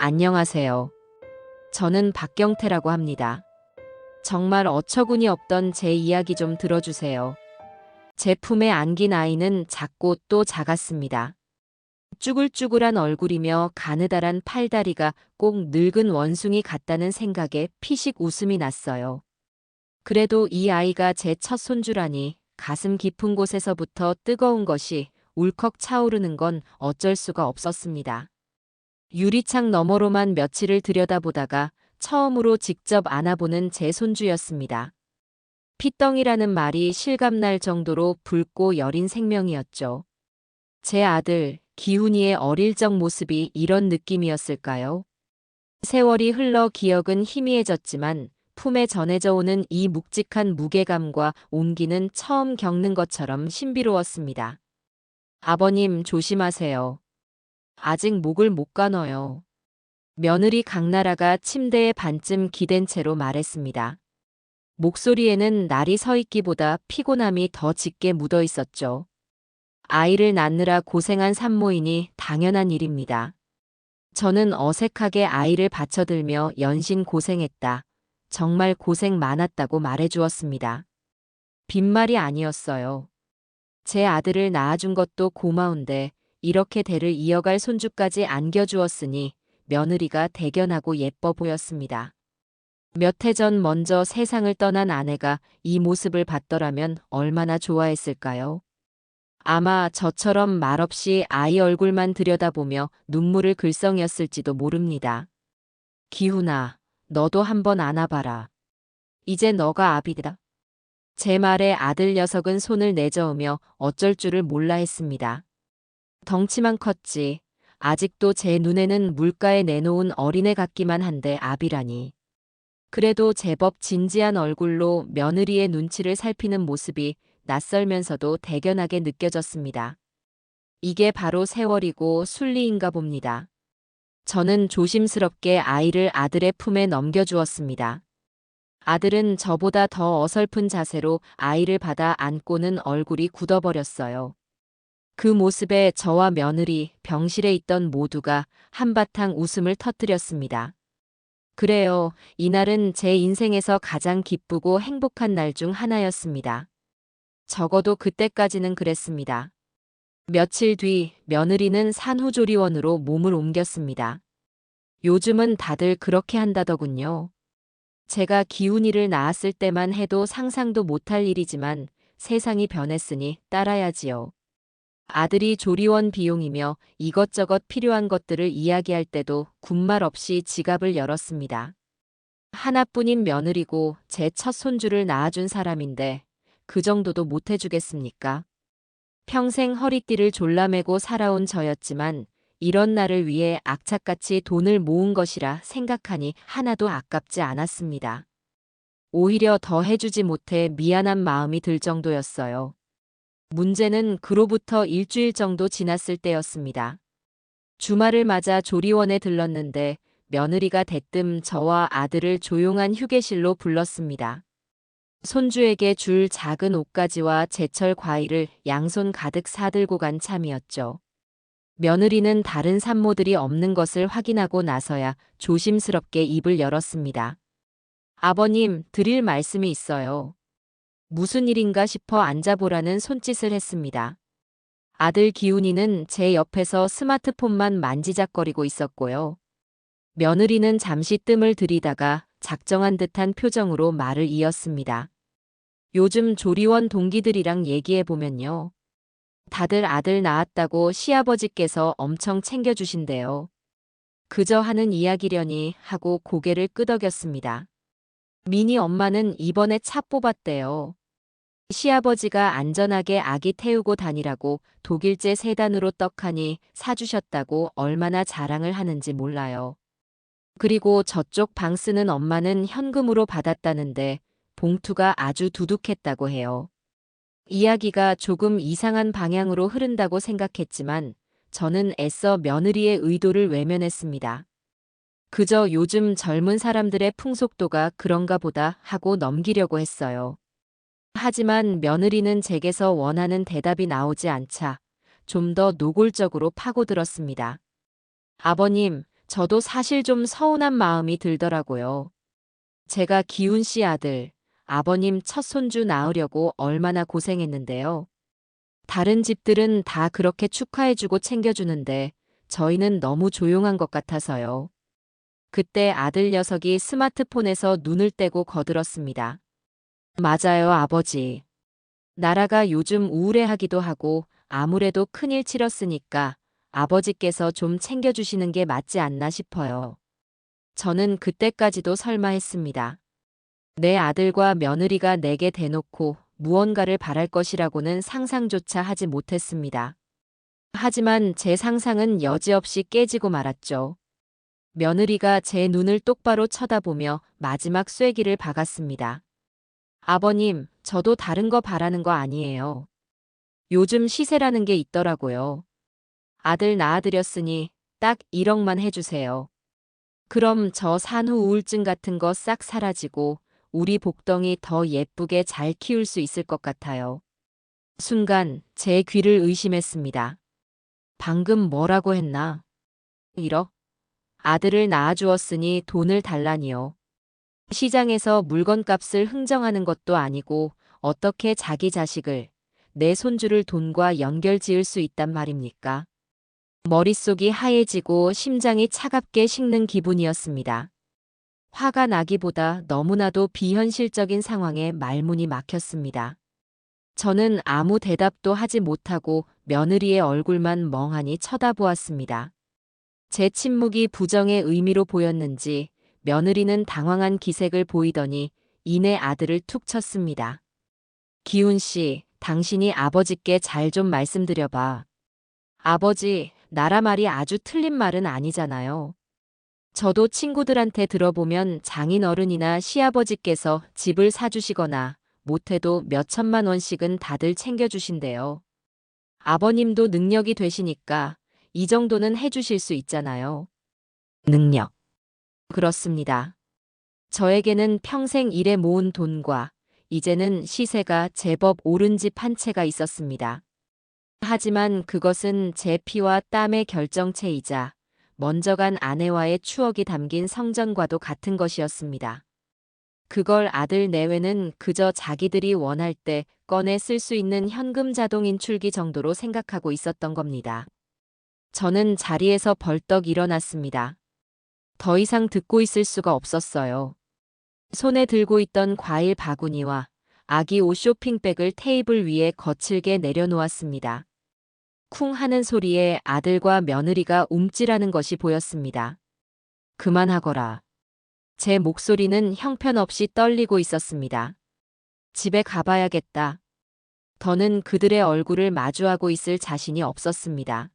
안녕하세요. 저는 박경태라고 합니다. 정말 어처구니 없던 제 이야기 좀 들어주세요. 제 품에 안긴 아이는 작고 또 작았습니다. 쭈글쭈글한 얼굴이며 가느다란 팔다리가 꼭 늙은 원숭이 같다는 생각에 피식 웃음이 났어요. 그래도 이 아이가 제 첫 손주라니 가슴 깊은 곳에서부터 뜨거운 것이 울컥 차오르는 건 어쩔 수가 없었습니다. 유리창 너머로만 며칠을 들여다보다가 처음으로 직접 안아보는 제 손주였습니다. 피덩이라는 말이 실감날 정도로 붉고 여린 생명이었죠. 제 아들, 기훈이의 어릴 적 모습이 이런 느낌이었을까요? 세월이 흘러 기억은 희미해졌지만 품에 전해져 오는 이 묵직한 무게감과 온기는 처음 겪는 것처럼 신비로웠습니다. 아버님 조심하세요. 아직 목을 못 가눠요. 며느리 강나라가 침대에 반쯤 기댄 채로 말했습니다. 목소리에는 날이 서 있기보다 피곤함이 더 짙게 묻어 있었죠. 아이를 낳느라 고생한 산모이니 당연한 일입니다. 저는 어색하게 아이를 받쳐들며 연신 고생했다. 정말 고생 많았다고 말해주었습니다. 빈말이 아니었어요. 제 아들을 낳아준 것도 고마운데 이렇게 대를 이어갈 손주까지 안겨주었으니 며느리가 대견하고 예뻐 보였습니다. 몇 해 전 먼저 세상을 떠난 아내가 이 모습을 봤더라면 얼마나 좋아했을까요? 아마 저처럼 말없이 아이 얼굴만 들여다보며 눈물을 글썽였을지도 모릅니다. 기훈아, 너도 한번 안아봐라. 이제 너가 아비다. 제 말에 아들 녀석은 손을 내저으며 어쩔 줄을 몰라 했습니다. 덩치만 컸지. 아직도 제 눈에는 물가에 내놓은 어린애 같기만 한데 아비라니. 그래도 제법 진지한 얼굴로 며느리의 눈치를 살피는 모습이 낯설면서도 대견하게 느껴졌습니다. 이게 바로 세월이고 순리인가 봅니다. 저는 조심스럽게 아이를 아들의 품에 넘겨주었습니다. 아들은 저보다 더 어설픈 자세로 아이를 받아 안고는 얼굴이 굳어버렸어요. 그 모습에 저와 며느리, 병실에 있던 모두가 한바탕 웃음을 터뜨렸습니다. 그래요, 이날은 제 인생에서 가장 기쁘고 행복한 날 중 하나였습니다. 적어도 그때까지는 그랬습니다. 며칠 뒤 며느리는 산후조리원으로 몸을 옮겼습니다. 요즘은 다들 그렇게 한다더군요. 제가 기훈이를 낳았을 때만 해도 상상도 못할 일이지만 세상이 변했으니 따라야지요. 아들이 조리원 비용이며 이것저것 필요한 것들을 이야기할 때도 군말 없이 지갑을 열었습니다. 하나뿐인 며느리고 제 첫 손주를 낳아준 사람인데 그 정도도 못 해주겠습니까? 평생 허리띠를 졸라매고 살아온 저였지만 이런 날을 위해 악착같이 돈을 모은 것이라 생각하니 하나도 아깝지 않았습니다. 오히려 더 해주지 못해 미안한 마음이 들 정도였어요. 문제는 그로부터 일주일 정도 지났을 때였습니다. 주말을 맞아 조리원에 들렀는데 며느리가 대뜸 저와 아들을 조용한 휴게실로 불렀습니다. 손주에게 줄 작은 옷가지와 제철 과일을 양손 가득 사들고 간 참이었죠. 며느리는 다른 산모들이 없는 것을 확인하고 나서야 조심스럽게 입을 열었습니다. 아버님, 드릴 말씀이 있어요. 무슨 일인가 싶어 앉아보라는 손짓을 했습니다. 아들 기훈이는 제 옆에서 스마트폰만 만지작거리고 있었고요. 며느리는 잠시 뜸을 들이다가 작정한 듯한 표정으로 말을 이었습니다. 요즘 조리원 동기들이랑 얘기해보면요. 다들 아들 낳았다고 시아버지께서 엄청 챙겨주신대요. 그저 하는 이야기려니 하고 고개를 끄덕였습니다. 미니 엄마는 이번에 차 뽑았대요. 시아버지가 안전하게 아기 태우고 다니라고 독일제 세단으로 떡하니 사주셨다고 얼마나 자랑을 하는지 몰라요. 그리고 저쪽 방 쓰는 엄마는 현금으로 받았다는데 봉투가 아주 두둑했다고 해요. 이야기가 조금 이상한 방향으로 흐른다고 생각했지만 저는 애써 며느리의 의도를 외면했습니다. 그저 요즘 젊은 사람들의 풍속도가 그런가 보다 하고 넘기려고 했어요. 하지만 며느리는 제게서 원하는 대답이 나오지 않자 좀 더 노골적으로 파고들었습니다. 아버님, 저도 사실 좀 서운한 마음이 들더라고요. 제가 기훈 씨 아들, 아버님 첫 손주 낳으려고 얼마나 고생했는데요. 다른 집들은 다 그렇게 축하해주고 챙겨주는데 저희는 너무 조용한 것 같아서요. 그때 아들 녀석이 스마트폰에서 눈을 떼고 거들었습니다. 맞아요, 아버지. 나라가 요즘 우울해하기도 하고 아무래도 큰일 치렀으니까 아버지께서 좀 챙겨주시는 게 맞지 않나 싶어요. 저는 그때까지도 설마 했습니다. 내 아들과 며느리가 내게 대놓고 무언가를 바랄 것이라고는 상상조차 하지 못했습니다. 하지만 제 상상은 여지없이 깨지고 말았죠. 며느리가 제 눈을 똑바로 쳐다보며 마지막 쐐기를 박았습니다. 아버님, 저도 다른 거 바라는 거 아니에요. 요즘 시세라는 게 있더라고요. 아들 낳아드렸으니 딱 1억만 해주세요. 그럼 저 산후 우울증 같은 거 싹 사라지고 우리 복덩이 더 예쁘게 잘 키울 수 있을 것 같아요. 순간 제 귀를 의심했습니다. 방금 뭐라고 했나? 1억? 아들을 낳아주었으니 돈을 달라니요. 시장에서 물건값을 흥정하는 것도 아니고 어떻게 자기 자식을, 내 손주를 돈과 연결 지을 수 있단 말입니까? 머릿속이 하얘지고 심장이 차갑게 식는 기분이었습니다. 화가 나기보다 너무나도 비현실적인 상황에 말문이 막혔습니다. 저는 아무 대답도 하지 못하고 며느리의 얼굴만 멍하니 쳐다보았습니다. 제 침묵이 부정의 의미로 보였는지 며느리는 당황한 기색을 보이더니 이내 아들을 툭 쳤습니다. 기훈 씨, 당신이 아버지께 잘 좀 말씀드려봐. 아버지, 나라 말이 아주 틀린 말은 아니잖아요. 저도 친구들한테 들어보면 장인어른이나 시아버지께서 집을 사주시거나 못해도 몇 천만 원씩은 다들 챙겨주신대요. 아버님도 능력이 되시니까 이 정도는 해주실 수 있잖아요. 능력. 그렇습니다. 저에게는 평생 일해 모은 돈과 이제는 시세가 제법 오른 집 한 채가 있었습니다. 하지만 그것은 제 피와 땀의 결정체이자 먼저 간 아내와의 추억이 담긴 성전과도 같은 것이었습니다. 그걸 아들 내외는 그저 자기들이 원할 때 꺼내 쓸 수 있는 현금 자동 인출기 정도로 생각하고 있었던 겁니다. 저는 자리에서 벌떡 일어났습니다. 더 이상 듣고 있을 수가 없었어요. 손에 들고 있던 과일 바구니와 아기 옷 쇼핑백을 테이블 위에 거칠게 내려놓았습니다. 쿵 하는 소리에 아들과 며느리가 움찔하는 것이 보였습니다. 그만하거라. 제 목소리는 형편없이 떨리고 있었습니다. 집에 가봐야겠다. 더는 그들의 얼굴을 마주하고 있을 자신이 없었습니다.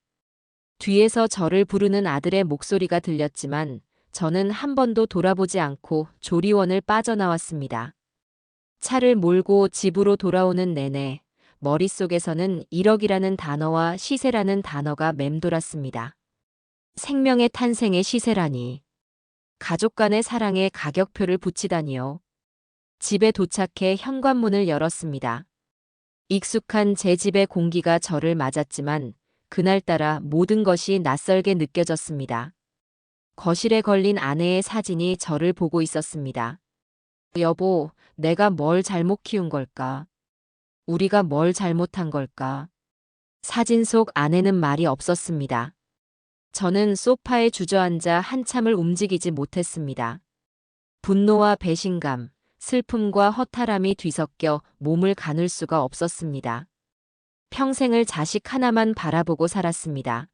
뒤에서 저를 부르는 아들의 목소리가 들렸지만 저는 한 번도 돌아보지 않고 조리원을 빠져나왔습니다. 차를 몰고 집으로 돌아오는 내내 머릿속에서는 1억이라는 단어와 시세라는 단어가 맴돌았습니다. 생명의 탄생의 시세라니. 가족 간의 사랑에 가격표를 붙이다니요. 집에 도착해 현관문을 열었습니다. 익숙한 제 집의 공기가 저를 맞았지만 그날따라 모든 것이 낯설게 느껴졌습니다. 거실에 걸린 아내의 사진이 저를 보고 있었습니다. 여보, 내가 뭘 잘못 키운 걸까? 우리가 뭘 잘못한 걸까? 사진 속 아내는 말이 없었습니다. 저는 소파에 주저앉아 한참을 움직이지 못했습니다. 분노와 배신감, 슬픔과 허탈함이 뒤섞여 몸을 가눌 수가 없었습니다. 평생을 자식 하나만 바라보고 살았습니다.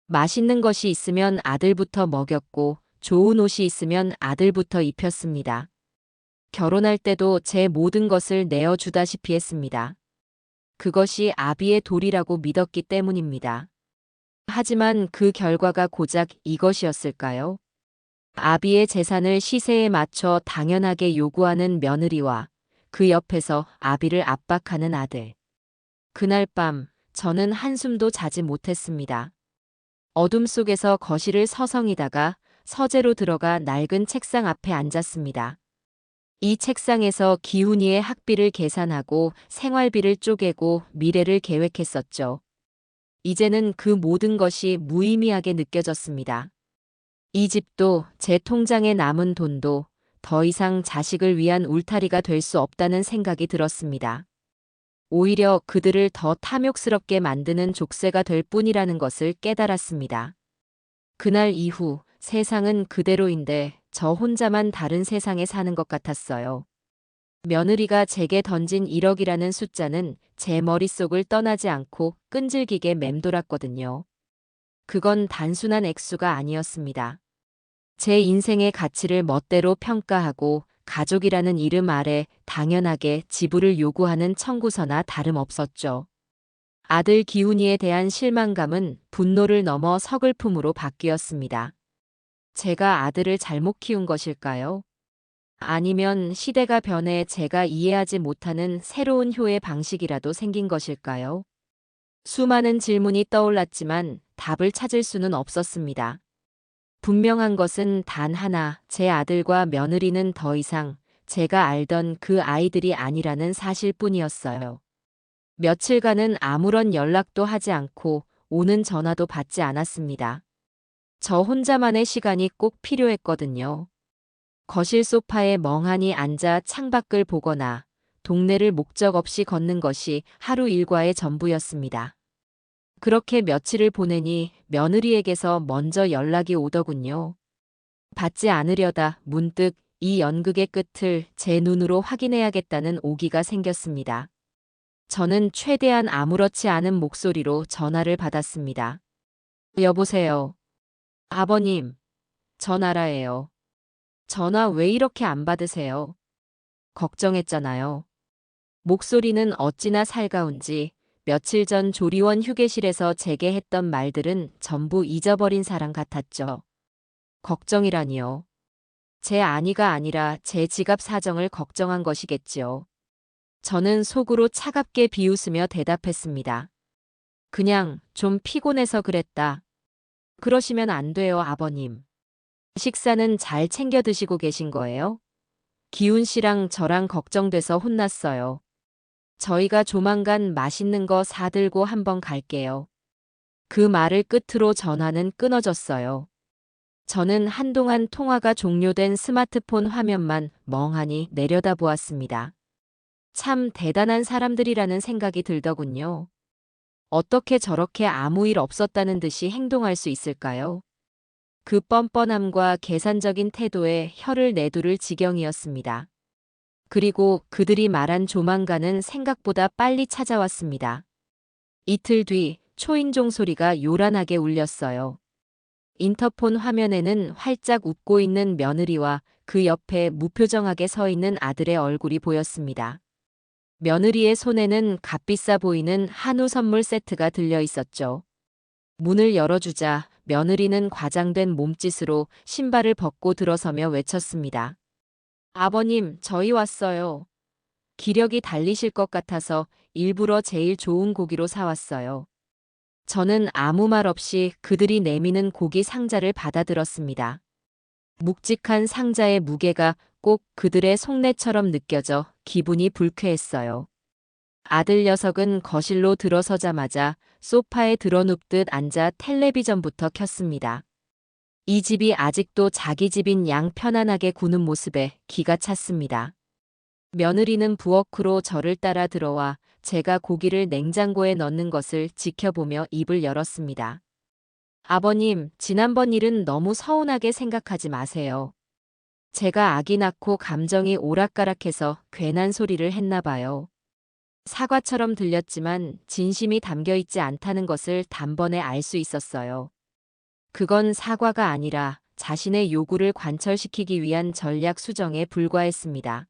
맛있는 것이 있으면 아들부터 먹였고 좋은 옷이 있으면 아들부터 입혔습니다. 결혼할 때도 제 모든 것을 내어주다시피 했습니다. 그것이 아비의 도리라고 믿었기 때문입니다. 하지만 그 결과가 고작 이것이었을까요? 아비의 재산을 시세에 맞춰 당연하게 요구하는 며느리와 그 옆에서 아비를 압박하는 아들. 그날 밤 저는 한숨도 자지 못했습니다. 어둠 속에서 거실을 서성이다가 서재로 들어가 낡은 책상 앞에 앉았습니다. 이 책상에서 기훈이의 학비를 계산하고 생활비를 쪼개고 미래를 계획했었죠. 이제는 그 모든 것이 무의미하게 느껴졌습니다. 이 집도 제 통장에 남은 돈도 더 이상 자식을 위한 울타리가 될 수 없다는 생각이 들었습니다. 오히려 그들을 더 탐욕스럽게 만드는 족쇄가 될 뿐이라는 것을 깨달았습니다. 그날 이후 세상은 그대로인데 저 혼자만 다른 세상에 사는 것 같았어요. 며느리가 제게 던진 1억이라는 숫자는 제 머릿속을 떠나지 않고 끈질기게 맴돌았거든요. 그건 단순한 액수가 아니었습니다. 제 인생의 가치를 멋대로 평가하고 가족이라는 이름 아래 당연하게 지불을 요구하는 청구서나 다름없었죠. 아들 기훈이에 대한 실망감은 분노를 넘어 서글픔으로 바뀌었습니다. 제가 아들을 잘못 키운 것일까요? 아니면 시대가 변해 제가 이해하지 못하는 새로운 효의 방식이라도 생긴 것일까요? 수많은 질문이 떠올랐지만 답을 찾을 수는 없었습니다. 분명한 것은 단 하나, 제 아들과 며느리는 더 이상 제가 알던 그 아이들이 아니라는 사실뿐이었어요. 며칠간은 아무런 연락도 하지 않고 오는 전화도 받지 않았습니다. 저 혼자만의 시간이 꼭 필요했거든요. 거실 소파에 멍하니 앉아 창밖을 보거나 동네를 목적 없이 걷는 것이 하루 일과의 전부였습니다. 그렇게 며칠을 보내니 며느리에게서 먼저 연락이 오더군요. 받지 않으려다 문득 이 연극의 끝을 제 눈으로 확인해야겠다는 오기가 생겼습니다. 저는 최대한 아무렇지 않은 목소리로 전화를 받았습니다. 여보세요. 아버님, 저 나라예요. 전화 왜 이렇게 안 받으세요? 걱정했잖아요. 목소리는 어찌나 살가운지 며칠 전 조리원 휴게실에서 제게 했던 말들은 전부 잊어버린 사람 같았죠. 걱정이라니요. 제 안위가 아니라 제 지갑 사정을 걱정한 것이겠지요. 저는 속으로 차갑게 비웃으며 대답했습니다. 그냥 좀 피곤해서 그랬다. 그러시면 안 돼요, 아버님. 식사는 잘 챙겨 드시고 계신 거예요? 기훈 씨랑 저랑 걱정돼서 혼났어요. 저희가 조만간 맛있는 거 사들고 한번 갈게요. 그 말을 끝으로 전화는 끊어졌어요. 저는 한동안 통화가 종료된 스마트폰 화면만 멍하니 내려다보았습니다. 참 대단한 사람들이라는 생각이 들더군요. 어떻게 저렇게 아무 일 없었다는 듯이 행동할 수 있을까요? 그 뻔뻔함과 계산적인 태도에 혀를 내두를 지경이었습니다. 그리고 그들이 말한 조만간은 생각보다 빨리 찾아왔습니다. 이틀 뒤 초인종 소리가 요란하게 울렸어요. 인터폰 화면에는 활짝 웃고 있는 며느리와 그 옆에 무표정하게 서 있는 아들의 얼굴이 보였습니다. 며느리의 손에는 값비싸 보이는 한우 선물 세트가 들려 있었죠. 문을 열어주자 며느리는 과장된 몸짓으로 신발을 벗고 들어서며 외쳤습니다. 아버님, 저희 왔어요. 기력이 달리실 것 같아서 일부러 제일 좋은 고기로 사왔어요. 저는 아무 말 없이 그들이 내미는 고기 상자를 받아들었습니다. 묵직한 상자의 무게가 꼭 그들의 속내처럼 느껴져 기분이 불쾌했어요. 아들 녀석은 거실로 들어서자마자 소파에 드러눕듯 앉아 텔레비전부터 켰습니다. 이 집이 아직도 자기 집인 양 편안하게 구는 모습에 기가 찼습니다. 며느리는 부엌으로 저를 따라 들어와 제가 고기를 냉장고에 넣는 것을 지켜보며 입을 열었습니다. 아버님, 지난번 일은 너무 서운하게 생각하지 마세요. 제가 아기 낳고 감정이 오락가락해서 괜한 소리를 했나 봐요. 사과처럼 들렸지만 진심이 담겨 있지 않다는 것을 단번에 알 수 있었어요. 그건 사과가 아니라 자신의 요구를 관철시키기 위한 전략 수정에 불과했습니다.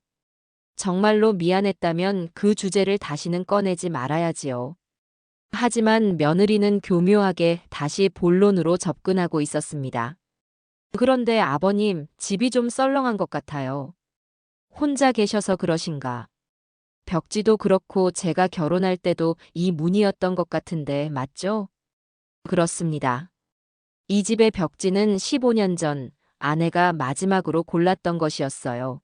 정말로 미안했다면 그 주제를 다시는 꺼내지 말아야지요. 하지만 며느리는 교묘하게 다시 본론으로 접근하고 있었습니다. 그런데 아버님, 집이 좀 썰렁한 것 같아요. 혼자 계셔서 그러신가? 벽지도 그렇고 제가 결혼할 때도 이 문이었던 것 같은데 맞죠? 그렇습니다. 이 집의 벽지는 15년 전 아내가 마지막으로 골랐던 것이었어요.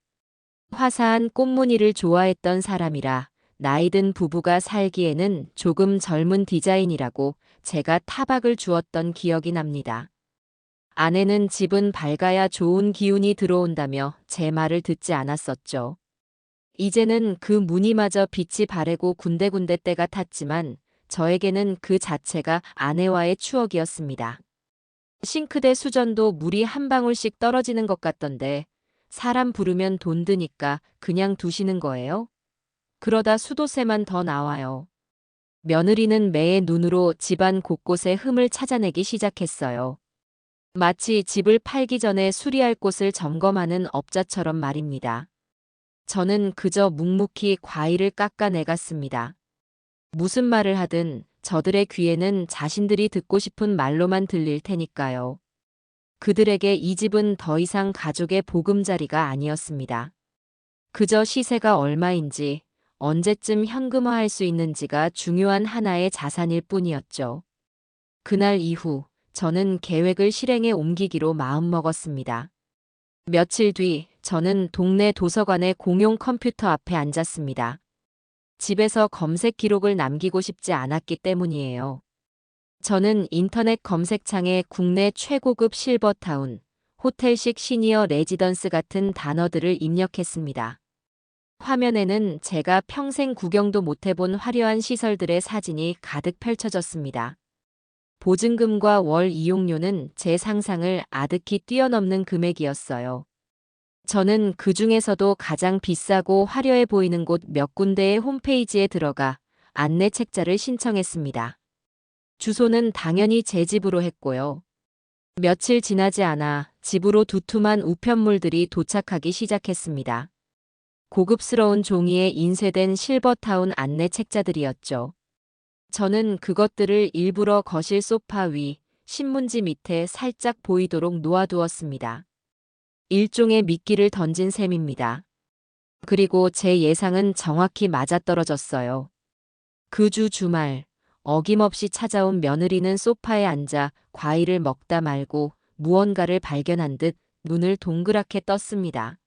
화사한 꽃무늬를 좋아했던 사람이라 나이든 부부가 살기에는 조금 젊은 디자인이라고 제가 타박을 주었던 기억이 납니다. 아내는 집은 밝아야 좋은 기운이 들어온다며 제 말을 듣지 않았었죠. 이제는 그 무늬마저 빛이 바래고 군데군데 때가 탔지만 저에게는 그 자체가 아내와의 추억이었습니다. 싱크대 수전도 물이 한 방울씩 떨어지는 것 같던데 사람 부르면 돈 드니까 그냥 두시는 거예요? 그러다 수도세만 더 나와요. 며느리는 매의 눈으로 집안 곳곳에 흠을 찾아내기 시작했어요. 마치 집을 팔기 전에 수리할 곳을 점검하는 업자처럼 말입니다. 저는 그저 묵묵히 과일을 깎아내갔습니다. 무슨 말을 하든 저들의 귀에는 자신들이 듣고 싶은 말로만 들릴 테니까요. 그들에게 이 집은 더 이상 가족의 보금자리가 아니었습니다. 그저 시세가 얼마인지, 언제쯤 현금화할 수 있는지가 중요한 하나의 자산일 뿐이었죠. 그날 이후 저는 계획을 실행에 옮기기로 마음먹었습니다. 며칠 뒤 저는 동네 도서관의 공용 컴퓨터 앞에 앉았습니다. 집에서 검색 기록을 남기고 싶지 않았기 때문이에요. 저는 인터넷 검색창에 국내 최고급 실버타운, 호텔식 시니어 레지던스 같은 단어들을 입력했습니다. 화면에는 제가 평생 구경도 못 해본 화려한 시설들의 사진이 가득 펼쳐졌습니다. 보증금과 월 이용료는 제 상상을 아득히 뛰어넘는 금액이었어요. 저는 그 중에서도 가장 비싸고 화려해 보이는 곳 몇 군데의 홈페이지에 들어가 안내 책자를 신청했습니다. 주소는 당연히 제 집으로 했고요. 며칠 지나지 않아 집으로 두툼한 우편물들이 도착하기 시작했습니다. 고급스러운 종이에 인쇄된 실버타운 안내 책자들이었죠. 저는 그것들을 일부러 거실 소파 위, 신문지 밑에 살짝 보이도록 놓아두었습니다. 일종의 미끼를 던진 셈입니다. 그리고 제 예상은 정확히 맞아떨어졌어요. 그 주 주말, 어김없이 찾아온 며느리는 소파에 앉아 과일을 먹다 말고 무언가를 발견한 듯 눈을 동그랗게 떴습니다.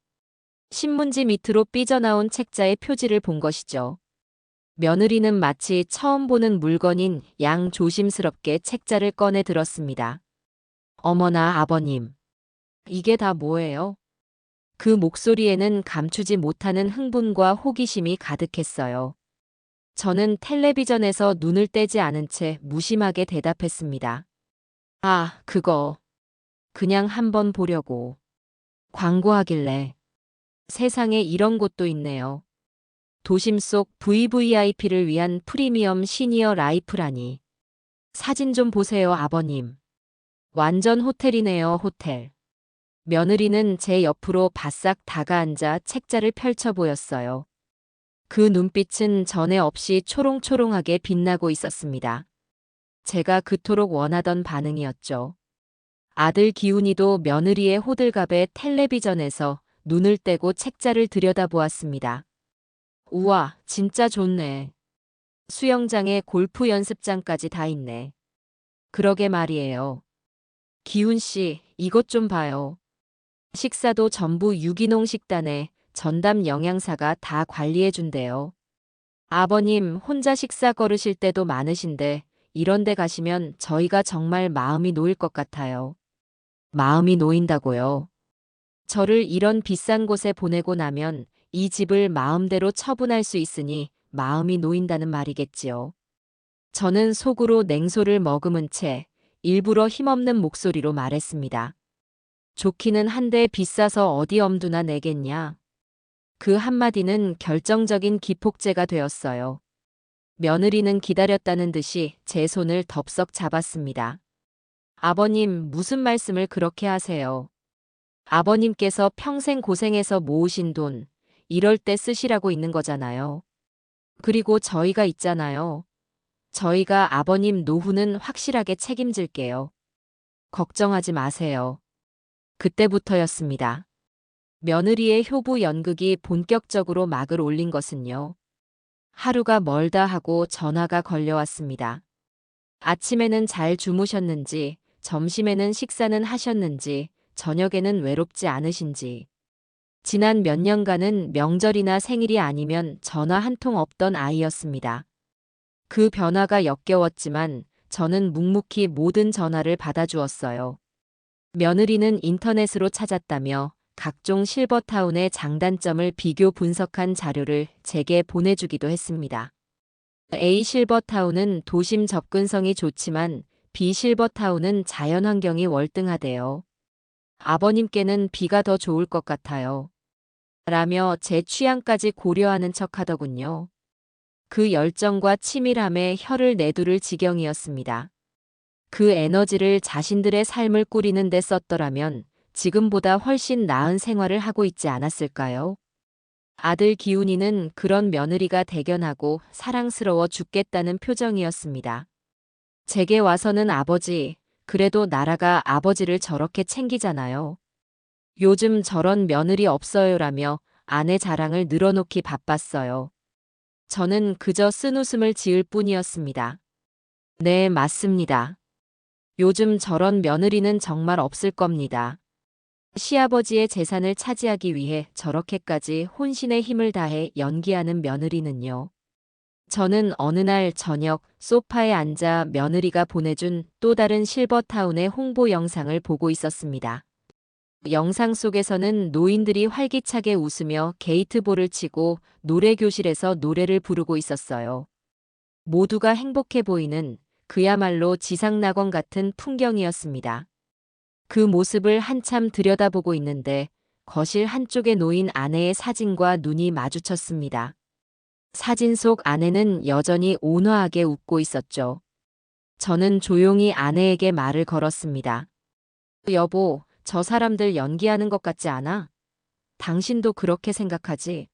신문지 밑으로 삐져나온 책자의 표지를 본 것이죠. 며느리는 마치 처음 보는 물건인 양 조심스럽게 책자를 꺼내 들었습니다. 어머나 아버님, 이게 다 뭐예요? 그 목소리에는 감추지 못하는 흥분과 호기심이 가득했어요. 저는 텔레비전에서 눈을 떼지 않은 채 무심하게 대답했습니다. 아, 그거. 그냥 한번 보려고. 광고하길래. 세상에 이런 곳도 있네요. 도심 속 VVIP를 위한 프리미엄 시니어 라이프라니. 사진 좀 보세요, 아버님. 완전 호텔이네요, 호텔. 며느리는 제 옆으로 바싹 다가앉아 책자를 펼쳐 보였어요. 그 눈빛은 전에 없이 초롱초롱하게 빛나고 있었습니다. 제가 그토록 원하던 반응이었죠. 아들 기훈이도 며느리의 호들갑에 텔레비전에서 눈을 떼고 책자를 들여다보았습니다. 우와, 진짜 좋네. 수영장에 골프 연습장까지 다 있네. 그러게 말이에요. 기훈 씨, 이것 좀 봐요. 식사도 전부 유기농 식단에 전담 영양사가 다 관리해준대요. 아버님 혼자 식사 거르실 때도 많으신데 이런 데 가시면 저희가 정말 마음이 놓일 것 같아요. 마음이 놓인다고요? 저를 이런 비싼 곳에 보내고 나면 이 집을 마음대로 처분할 수 있으니 마음이 놓인다는 말이겠지요. 저는 속으로 냉소를 머금은 채 일부러 힘없는 목소리로 말했습니다. 좋기는 한데 비싸서 어디 엄두나 내겠냐. 그 한마디는 결정적인 기폭제가 되었어요. 며느리는 기다렸다는 듯이 제 손을 덥석 잡았습니다. 아버님, 무슨 말씀을 그렇게 하세요? 아버님께서 평생 고생해서 모으신 돈, 이럴 때 쓰시라고 있는 거잖아요. 그리고 저희가 있잖아요. 저희가 아버님 노후는 확실하게 책임질게요. 걱정하지 마세요. 그때부터였습니다. 며느리의 효부 연극이 본격적으로 막을 올린 것은요. 하루가 멀다 하고 전화가 걸려왔습니다. 아침에는 잘 주무셨는지, 점심에는 식사는 하셨는지, 저녁에는 외롭지 않으신지. 지난 몇 년간은 명절이나 생일이 아니면 전화 한 통 없던 아이였습니다. 그 변화가 역겨웠지만 저는 묵묵히 모든 전화를 받아주었어요. 며느리는 인터넷으로 찾았다며 각종 실버타운의 장단점을 비교 분석한 자료를 제게 보내주기도 했습니다. A 실버타운은 도심 접근성이 좋지만 B 실버타운은 자연환경이 월등하대요. 아버님께는 B가 더 좋을 것 같아요. 라며 제 취향까지 고려하는 척 하더군요. 그 열정과 치밀함에 혀를 내두를 지경이었습니다. 그 에너지를 자신들의 삶을 꾸리는 데 썼더라면 지금보다 훨씬 나은 생활을 하고 있지 않았을까요? 아들 기훈이는 그런 며느리가 대견하고 사랑스러워 죽겠다는 표정이었습니다. 제게 와서는 아버지, 그래도 나라가 아버지를 저렇게 챙기잖아요. 요즘 저런 며느리 없어요라며 아내 자랑을 늘어놓기 바빴어요. 저는 그저 쓴웃음을 지을 뿐이었습니다. 네, 맞습니다. 요즘 저런 며느리는 정말 없을 겁니다. 시아버지의 재산을 차지하기 위해 저렇게까지 혼신의 힘을 다해 연기하는 며느리는요. 저는 어느 날 저녁 소파에 앉아 며느리가 보내준 또 다른 실버타운의 홍보 영상을 보고 있었습니다. 영상 속에서는 노인들이 활기차게 웃으며 게이트볼을 치고 노래교실에서 노래를 부르고 있었어요. 모두가 행복해 보이는 그야말로 지상낙원 같은 풍경이었습니다. 그 모습을 한참 들여다보고 있는데 거실 한쪽에 놓인 아내의 사진과 눈이 마주쳤습니다. 사진 속 아내는 여전히 온화하게 웃고 있었죠. 저는 조용히 아내에게 말을 걸었습니다. 여보, 저 사람들 연기하는 것 같지 않아? 당신도 그렇게 생각하지?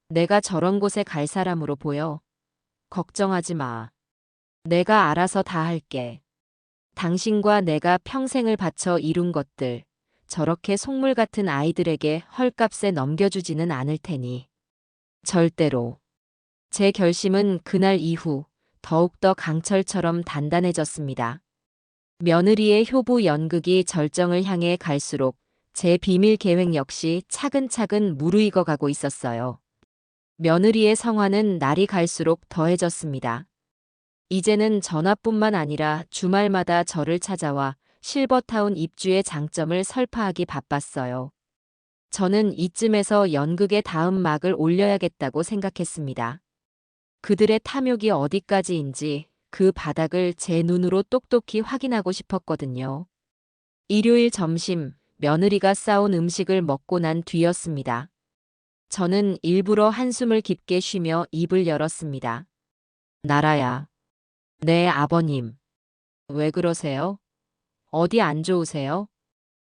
내가 저런 곳에 갈 사람으로 보여. 걱정하지 마. 내가 알아서 다 할게. 당신과 내가 평생을 바쳐 이룬 것들, 저렇게 속물 같은 아이들에게 헐값에 넘겨주지는 않을 테니. 절대로. 제 결심은 그날 이후 더욱더 강철처럼 단단해졌습니다. 며느리의 효부 연극이 절정을 향해 갈수록 제 비밀 계획 역시 차근차근 무르익어 가고 있었어요. 며느리의 성화는 날이 갈수록 더해졌습니다. 이제는 전화뿐만 아니라 주말마다 저를 찾아와 실버타운 입주의 장점을 설파하기 바빴어요. 저는 이쯤에서 연극의 다음 막을 올려야겠다고 생각했습니다. 그들의 탐욕이 어디까지인지 그 바닥을 제 눈으로 똑똑히 확인하고 싶었거든요. 일요일 점심, 며느리가 싸온 음식을 먹고 난 뒤였습니다. 저는 일부러 한숨을 깊게 쉬며 입을 열었습니다. 나라야. 네, 아버님. 왜 그러세요? 어디 안 좋으세요?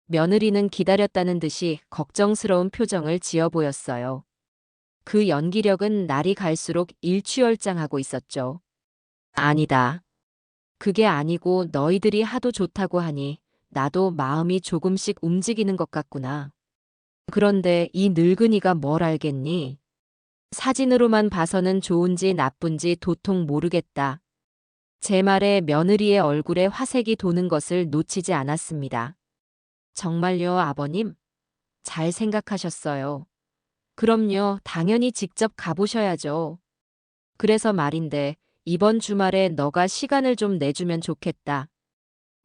며느리는 기다렸다는 듯이 걱정스러운 표정을 지어 보였어요. 그 연기력은 날이 갈수록 일취월장하고 있었죠. 아니다. 그게 아니고 너희들이 하도 좋다고 하니 나도 마음이 조금씩 움직이는 것 같구나. 그런데 이 늙은이가 뭘 알겠니? 사진으로만 봐서는 좋은지 나쁜지 도통 모르겠다. 제 말에 며느리의 얼굴에 화색이 도는 것을 놓치지 않았습니다. 정말요, 아버님? 잘 생각하셨어요. 그럼요, 당연히 직접 가보셔야죠. 그래서 말인데, 이번 주말에 너가 시간을 좀 내주면 좋겠다.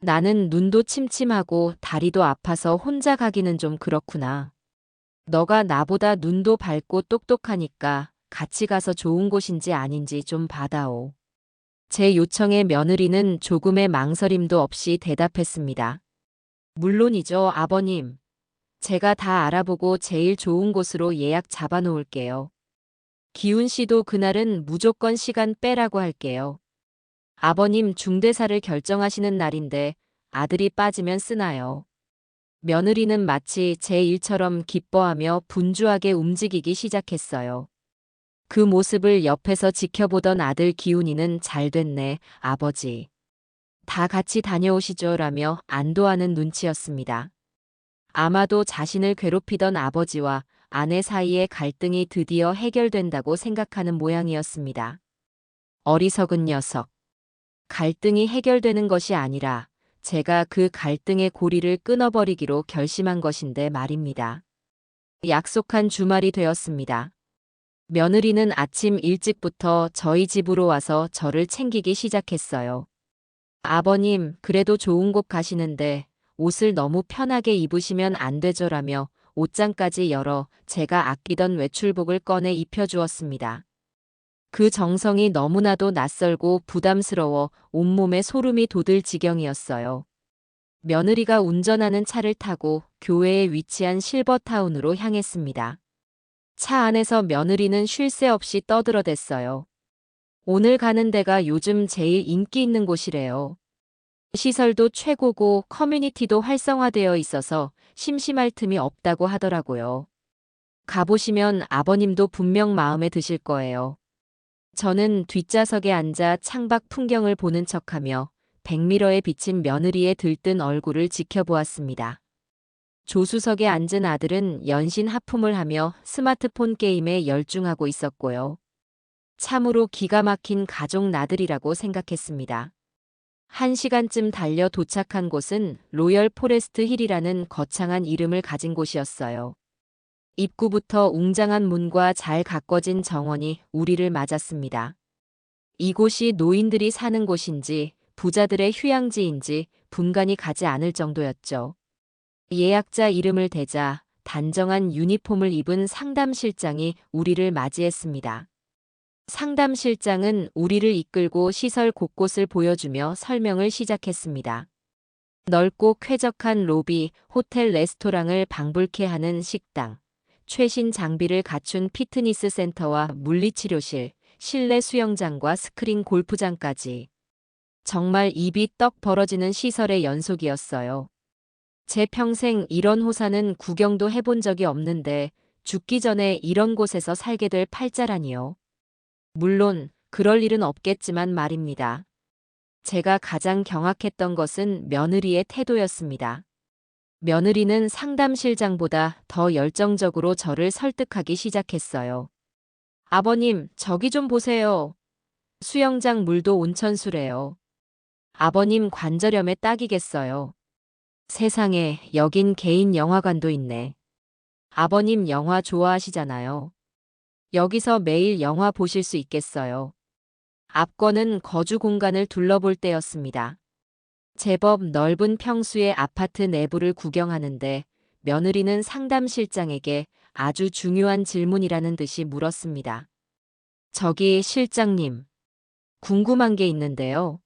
나는 눈도 침침하고 다리도 아파서 혼자 가기는 좀 그렇구나. 너가 나보다 눈도 밝고 똑똑하니까 같이 가서 좋은 곳인지 아닌지 좀 봐다오. 제 요청에 며느리는 조금의 망설임도 없이 대답했습니다. 물론이죠, 아버님. 제가 다 알아보고 제일 좋은 곳으로 예약 잡아놓을게요. 기훈 씨도 그날은 무조건 시간 빼라고 할게요. 아버님 중대사를 결정하시는 날인데 아들이 빠지면 쓰나요. 며느리는 마치 제 일처럼 기뻐하며 분주하게 움직이기 시작했어요. 그 모습을 옆에서 지켜보던 아들 기훈이는 잘 됐네, 아버지. 다 같이 다녀오시죠 라며 안도하는 눈치였습니다. 아마도 자신을 괴롭히던 아버지와 아내 사이의 갈등이 드디어 해결된다고 생각하는 모양이었습니다. 어리석은 녀석. 갈등이 해결되는 것이 아니라 제가 그 갈등의 고리를 끊어버리기로 결심한 것인데 말입니다. 약속한 주말이 되었습니다. 며느리는 아침 일찍부터 저희 집으로 와서 저를 챙기기 시작했어요. 아버님, 그래도 좋은 곳 가시는데 옷을 너무 편하게 입으시면 안 되죠라며 옷장까지 열어 제가 아끼던 외출복을 꺼내 입혀주었습니다. 그 정성이 너무나도 낯설고 부담스러워 온몸에 소름이 돋을 지경이었어요. 며느리가 운전하는 차를 타고 교외에 위치한 실버타운으로 향했습니다. 차 안에서 며느리는 쉴 새 없이 떠들어댔어요. 오늘 가는 데가 요즘 제일 인기 있는 곳이래요. 시설도 최고고 커뮤니티도 활성화되어 있어서 심심할 틈이 없다고 하더라고요. 가보시면 아버님도 분명 마음에 드실 거예요. 저는 뒷좌석에 앉아 창밖 풍경을 보는 척하며 백미러에 비친 며느리의 들뜬 얼굴을 지켜보았습니다. 조수석에 앉은 아들은 연신 하품을 하며 스마트폰 게임에 열중하고 있었고요. 참으로 기가 막힌 가족 나들이라고 생각했습니다. 1시간쯤 달려 도착한 곳은 로열 포레스트 힐이라는 거창한 이름을 가진 곳이었어요. 입구부터 웅장한 문과 잘 가꿔진 정원이 우리를 맞았습니다. 이곳이 노인들이 사는 곳인지 부자들의 휴양지인지 분간이 가지 않을 정도였죠. 예약자 이름을 대자 단정한 유니폼을 입은 상담실장이 우리를 맞이했습니다. 상담실장은 우리를 이끌고 시설 곳곳을 보여주며 설명을 시작했습니다. 넓고 쾌적한 로비, 호텔 레스토랑을 방불케 하는 식당, 최신 장비를 갖춘 피트니스 센터와 물리치료실, 실내 수영장과 스크린 골프장까지. 정말 입이 떡 벌어지는 시설의 연속이었어요. 제 평생 이런 호사는 구경도 해본 적이 없는데 죽기 전에 이런 곳에서 살게 될 팔자라니요. 물론 그럴 일은 없겠지만 말입니다. 제가 가장 경악했던 것은 며느리의 태도였습니다. 며느리는 상담실장보다 더 열정적으로 저를 설득하기 시작했어요. 아버님, 저기 좀 보세요. 수영장 물도 온천수래요. 아버님 관절염에 딱이겠어요. 세상에, 여긴 개인 영화관도 있네. 아버님 영화 좋아하시잖아요. 여기서 매일 영화 보실 수 있겠어요. 앞권은 거주 공간을 둘러볼 때였습니다. 제법 넓은 평수의 아파트 내부를 구경하는데 며느리는 상담실장에게 아주 중요한 질문이라는 듯이 물었습니다. 저기 실장님, 궁금한 게 있는데요.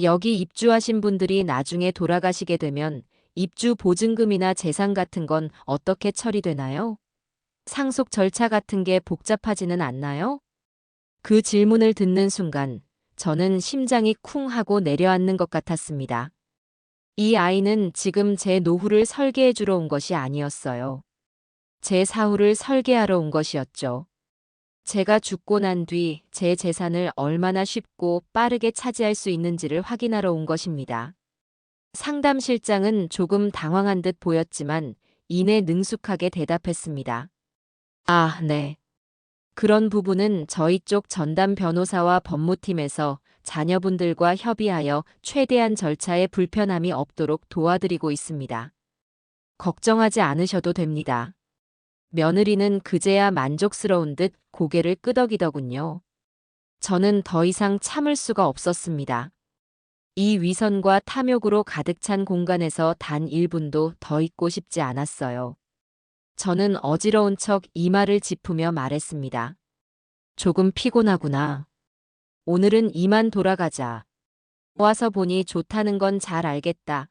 여기 입주하신 분들이 나중에 돌아가시게 되면 입주 보증금이나 재산 같은 건 어떻게 처리되나요? 상속 절차 같은 게 복잡하지는 않나요? 그 질문을 듣는 순간 저는 심장이 쿵 하고 내려앉는 것 같았습니다. 이 아이는 지금 제 노후를 설계해 주러 온 것이 아니었어요. 제 사후를 설계하러 온 것이었죠. 제가 죽고 난 뒤 제 재산을 얼마나 쉽고 빠르게 차지할 수 있는지를 확인하러 온 것입니다. 상담실장은 조금 당황한 듯 보였지만 이내 능숙하게 대답했습니다. 아, 네. 그런 부분은 저희 쪽 전담 변호사와 법무팀에서 자녀분들과 협의하여 최대한 절차에 불편함이 없도록 도와드리고 있습니다. 걱정하지 않으셔도 됩니다. 며느리는 그제야 만족스러운 듯 고개를 끄덕이더군요. 저는 더 이상 참을 수가 없었습니다. 이 위선과 탐욕으로 가득 찬 공간에서 단 1분도 더 있고 싶지 않았어요. 저는 어지러운 척 이마를 짚으며 말했습니다. 조금 피곤하구나. 오늘은 이만 돌아가자. 와서 보니 좋다는 건 잘 알겠다.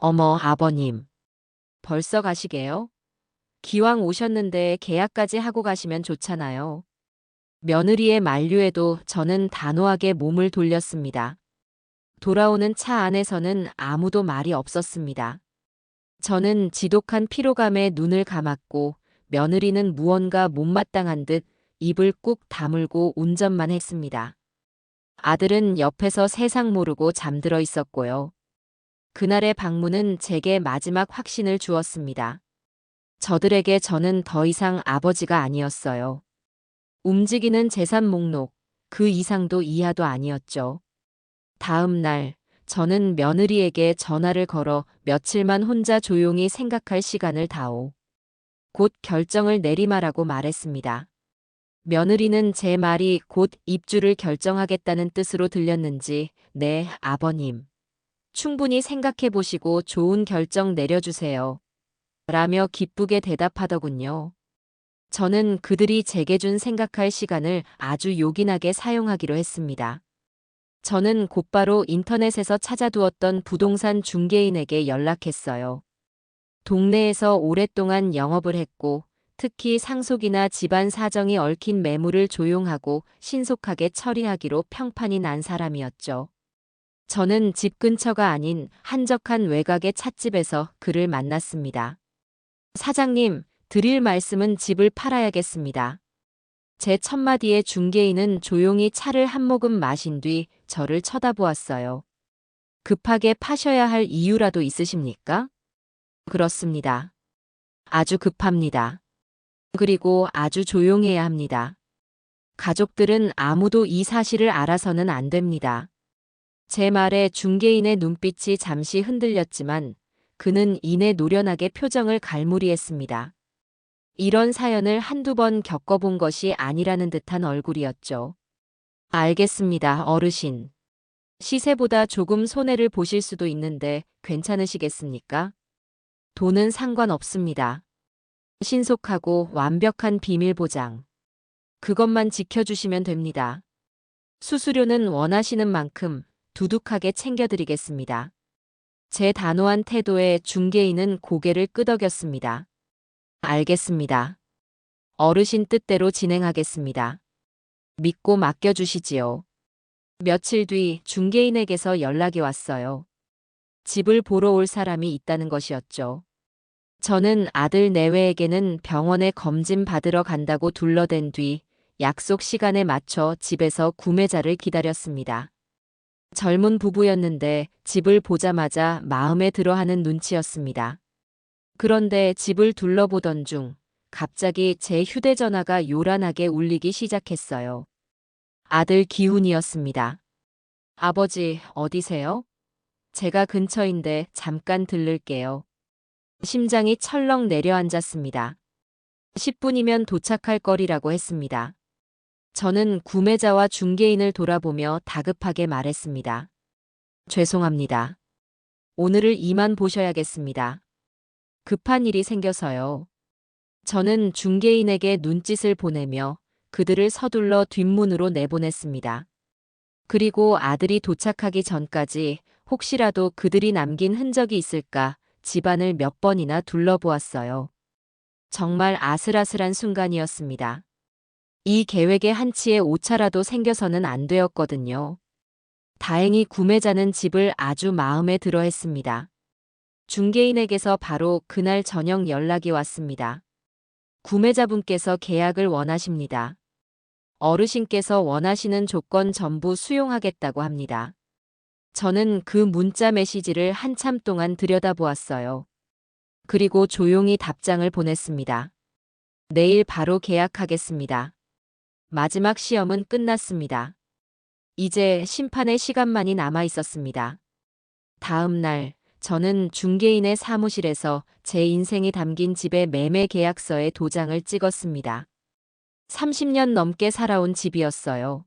어머, 아버님. 벌써 가시게요? 기왕 오셨는데 계약까지 하고 가시면 좋잖아요. 며느리의 만류에도 저는 단호하게 몸을 돌렸습니다. 돌아오는 차 안에서는 아무도 말이 없었습니다. 저는 지독한 피로감에 눈을 감았고 며느리는 무언가 못마땅한 듯 입을 꾹 다물고 운전만 했습니다. 아들은 옆에서 세상 모르고 잠들어 있었고요. 그날의 방문은 제게 마지막 확신을 주었습니다. 저들에게 저는 더 이상 아버지가 아니었어요. 움직이는 재산 목록, 그 이상도 이하도 아니었죠. 다음 날, 저는 며느리에게 전화를 걸어 며칠만 혼자 조용히 생각할 시간을 다오. 곧 결정을 내리마라고 말했습니다. 며느리는 제 말이 곧 입주를 결정하겠다는 뜻으로 들렸는지, 네, 아버님. 충분히 생각해 보시고 좋은 결정 내려주세요. 라며 기쁘게 대답하더군요. 저는 그들이 제게 준 생각할 시간을 아주 요긴하게 사용하기로 했습니다. 저는 곧바로 인터넷에서 찾아두었던 부동산 중개인에게 연락했어요. 동네에서 오랫동안 영업을 했고, 특히 상속이나 집안 사정이 얽힌 매물을 조용하고 신속하게 처리하기로 평판이 난 사람이었죠. 저는 집 근처가 아닌 한적한 외곽의 찻집에서 그를 만났습니다. 사장님, 드릴 말씀은 집을 팔아야겠습니다. 제 첫마디에 중개인은 조용히 차를 한 모금 마신 뒤 저를 쳐다보았어요. 급하게 파셔야 할 이유라도 있으십니까? 그렇습니다. 아주 급합니다. 그리고 아주 조용해야 합니다. 가족들은 아무도 이 사실을 알아서는 안 됩니다. 제 말에 중개인의 눈빛이 잠시 흔들렸지만 그는 이내 노련하게 표정을 갈무리했습니다. 이런 사연을 한두 번 겪어본 것이 아니라는 듯한 얼굴이었죠. 알겠습니다, 어르신. 시세보다 조금 손해를 보실 수도 있는데 괜찮으시겠습니까? 돈은 상관없습니다. 신속하고 완벽한 비밀 보장. 그것만 지켜주시면 됩니다. 수수료는 원하시는 만큼 두둑하게 챙겨드리겠습니다. 제 단호한 태도에 중개인은 고개를 끄덕였습니다. 알겠습니다. 어르신 뜻대로 진행하겠습니다. 믿고 맡겨주시지요. 며칠 뒤 중개인에게서 연락이 왔어요. 집을 보러 올 사람이 있다는 것이었죠. 저는 아들 내외에게는 병원에 검진 받으러 간다고 둘러댄 뒤 약속 시간에 맞춰 집에서 구매자를 기다렸습니다. 젊은 부부였는데 집을 보자마자 마음에 들어하는 눈치였습니다. 그런데 집을 둘러보던 중 갑자기 제 휴대전화가 요란하게 울리기 시작했어요. 아들 기훈이었습니다. 아버지, 어디세요? 제가 근처인데 잠깐 들를게요. 심장이 철렁 내려앉았습니다. 10분이면 도착할 거리라고 했습니다. 저는 구매자와 중개인을 돌아보며 다급하게 말했습니다. 죄송합니다. 오늘을 이만 보셔야겠습니다. 급한 일이 생겨서요. 저는 중개인에게 눈짓을 보내며 그들을 서둘러 뒷문으로 내보냈습니다. 그리고 아들이 도착하기 전까지 혹시라도 그들이 남긴 흔적이 있을까 집안을 몇 번이나 둘러보았어요. 정말 아슬아슬한 순간이었습니다. 이 계획의 한치의 오차라도 생겨서는 안 되었거든요. 다행히 구매자는 집을 아주 마음에 들어 했습니다. 중개인에게서 바로 그날 저녁 연락이 왔습니다. 구매자분께서 계약을 원하십니다. 어르신께서 원하시는 조건 전부 수용하겠다고 합니다. 저는 그 문자 메시지를 한참 동안 들여다보았어요. 그리고 조용히 답장을 보냈습니다. 내일 바로 계약하겠습니다. 마지막 시험은 끝났습니다. 이제 심판의 시간만이 남아 있었습니다. 다음 날, 저는 중개인의 사무실에서 제 인생이 담긴 집의 매매 계약서에 도장을 찍었습니다. 30년 넘게 살아온 집이었어요.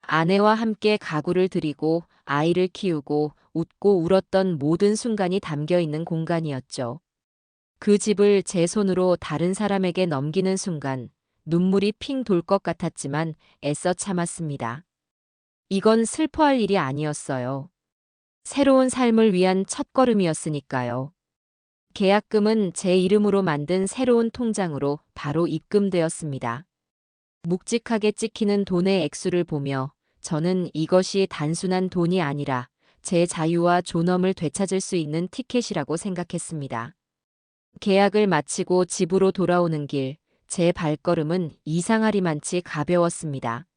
아내와 함께 가구를 들이고 아이를 키우고 웃고 울었던 모든 순간이 담겨 있는 공간이었죠. 그 집을 제 손으로 다른 사람에게 넘기는 순간 눈물이 핑 돌 것 같았지만 애써 참았습니다. 이건 슬퍼할 일이 아니었어요. 새로운 삶을 위한 첫걸음이었으니까요. 계약금은 제 이름으로 만든 새로운 통장으로 바로 입금되었습니다. 묵직하게 찍히는 돈의 액수를 보며 저는 이것이 단순한 돈이 아니라 제 자유와 존엄을 되찾을 수 있는 티켓이라고 생각했습니다. 계약을 마치고 집으로 돌아오는 길, 제 발걸음은 이상하리만치 가벼웠습니다.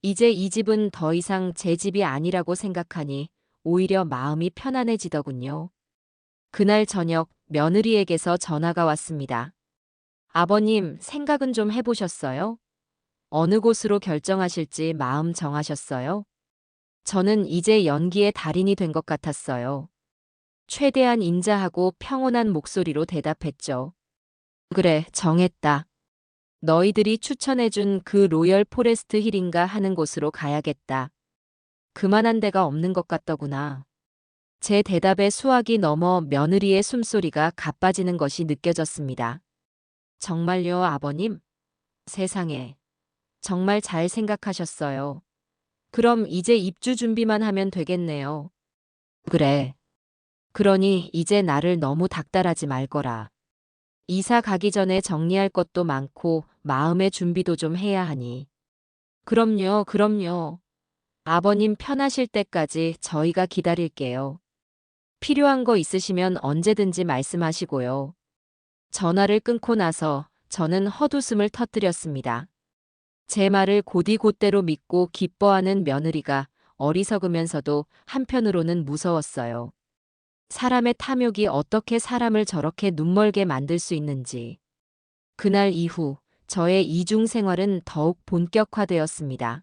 이제 이 집은 더 이상 제 집이 아니라고 생각하니 오히려 마음이 편안해지더군요. 그날 저녁 며느리에게서 전화가 왔습니다. 아버님, 생각은 좀 해보셨어요? 어느 곳으로 결정하실지 마음 정하셨어요? 저는 이제 연기의 달인이 된 것 같았어요. 최대한 인자하고 평온한 목소리로 대답했죠. 그래, 정했다. 너희들이 추천해준 그 로열 포레스트 힐인가 하는 곳으로 가야겠다. 그만한 데가 없는 것 같더구나. 제 대답에 수학이 넘어 며느리의 숨소리가 가빠지는 것이 느껴졌습니다. 정말요, 아버님? 세상에. 정말 잘 생각하셨어요. 그럼 이제 입주 준비만 하면 되겠네요. 그래. 그러니 이제 나를 너무 닥달하지 말거라. 이사 가기 전에 정리할 것도 많고 마음의 준비도 좀 해야 하니. 그럼요, 그럼요. 아버님 편하실 때까지 저희가 기다릴게요. 필요한 거 있으시면 언제든지 말씀하시고요. 전화를 끊고 나서 저는 헛웃음을 터뜨렸습니다. 제 말을 곧이곧대로 믿고 기뻐하는 며느리가 어리석으면서도 한편으로는 무서웠어요. 사람의 탐욕이 어떻게 사람을 저렇게 눈멀게 만들 수 있는지. 그날 이후 저의 이중 생활은 더욱 본격화되었습니다.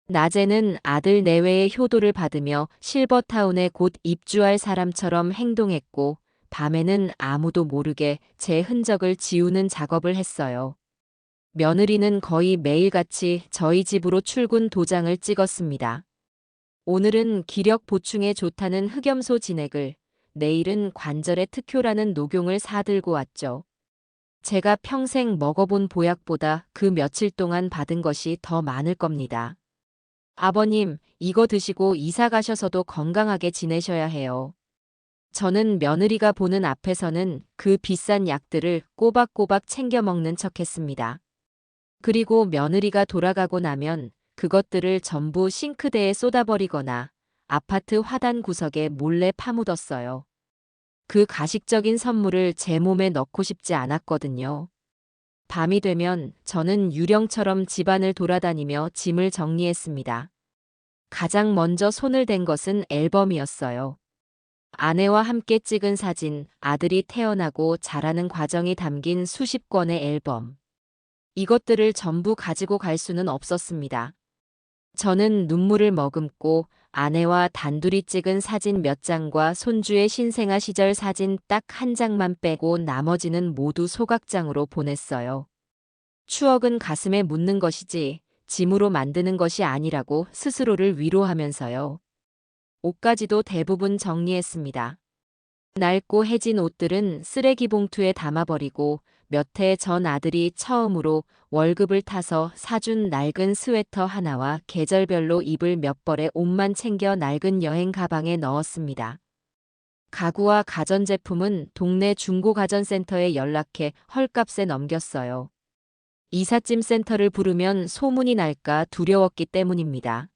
낮에는 아들 내외의 효도를 받으며 실버타운에 곧 입주할 사람처럼 행동했고, 밤에는 아무도 모르게 제 흔적을 지우는 작업을 했어요. 며느리는 거의 매일같이 저희 집으로 출근 도장을 찍었습니다. 오늘은 기력 보충에 좋다는 흑염소 진액을, 내일은 관절에 특효라는 녹용을 사들고 왔죠. 제가 평생 먹어본 보약보다 그 며칠 동안 받은 것이 더 많을 겁니다. 아버님, 이거 드시고 이사 가셔서도 건강하게 지내셔야 해요. 저는 며느리가 보는 앞에서는 그 비싼 약들을 꼬박꼬박 챙겨 먹는 척 했습니다. 그리고 며느리가 돌아가고 나면 그것들을 전부 싱크대에 쏟아버리거나 아파트 화단 구석에 몰래 파묻었어요. 그 가식적인 선물을 제 몸에 넣고 싶지 않았거든요. 밤이 되면 저는 유령처럼 집안을 돌아다니며 짐을 정리했습니다. 가장 먼저 손을 댄 것은 앨범이었어요. 아내와 함께 찍은 사진, 아들이 태어나고 자라는 과정이 담긴 수십 권의 앨범. 이것들을 전부 가지고 갈 수는 없었습니다. 저는 눈물을 머금고 아내와 단둘이 찍은 사진 몇 장과 손주의 신생아 시절 사진 딱 한 장만 빼고 나머지는 모두 소각장으로 보냈어요. 추억은 가슴에 묻는 것이지 짐으로 만드는 것이 아니라고 스스로를 위로하면서요. 옷까지도 대부분 정리했습니다. 낡고 해진 옷들은 쓰레기 봉투에 담아버리고 몇 해 전 아들이 처음으로 월급을 타서 사준 낡은 스웨터 하나와 계절별로 입을 몇 벌의 옷만 챙겨 낡은 여행 가방에 넣었습니다. 가구와 가전제품은 동네 중고가전센터에 연락해 헐값에 넘겼어요. 이삿짐 센터를 부르면 소문이 날까 두려웠기 때문입니다.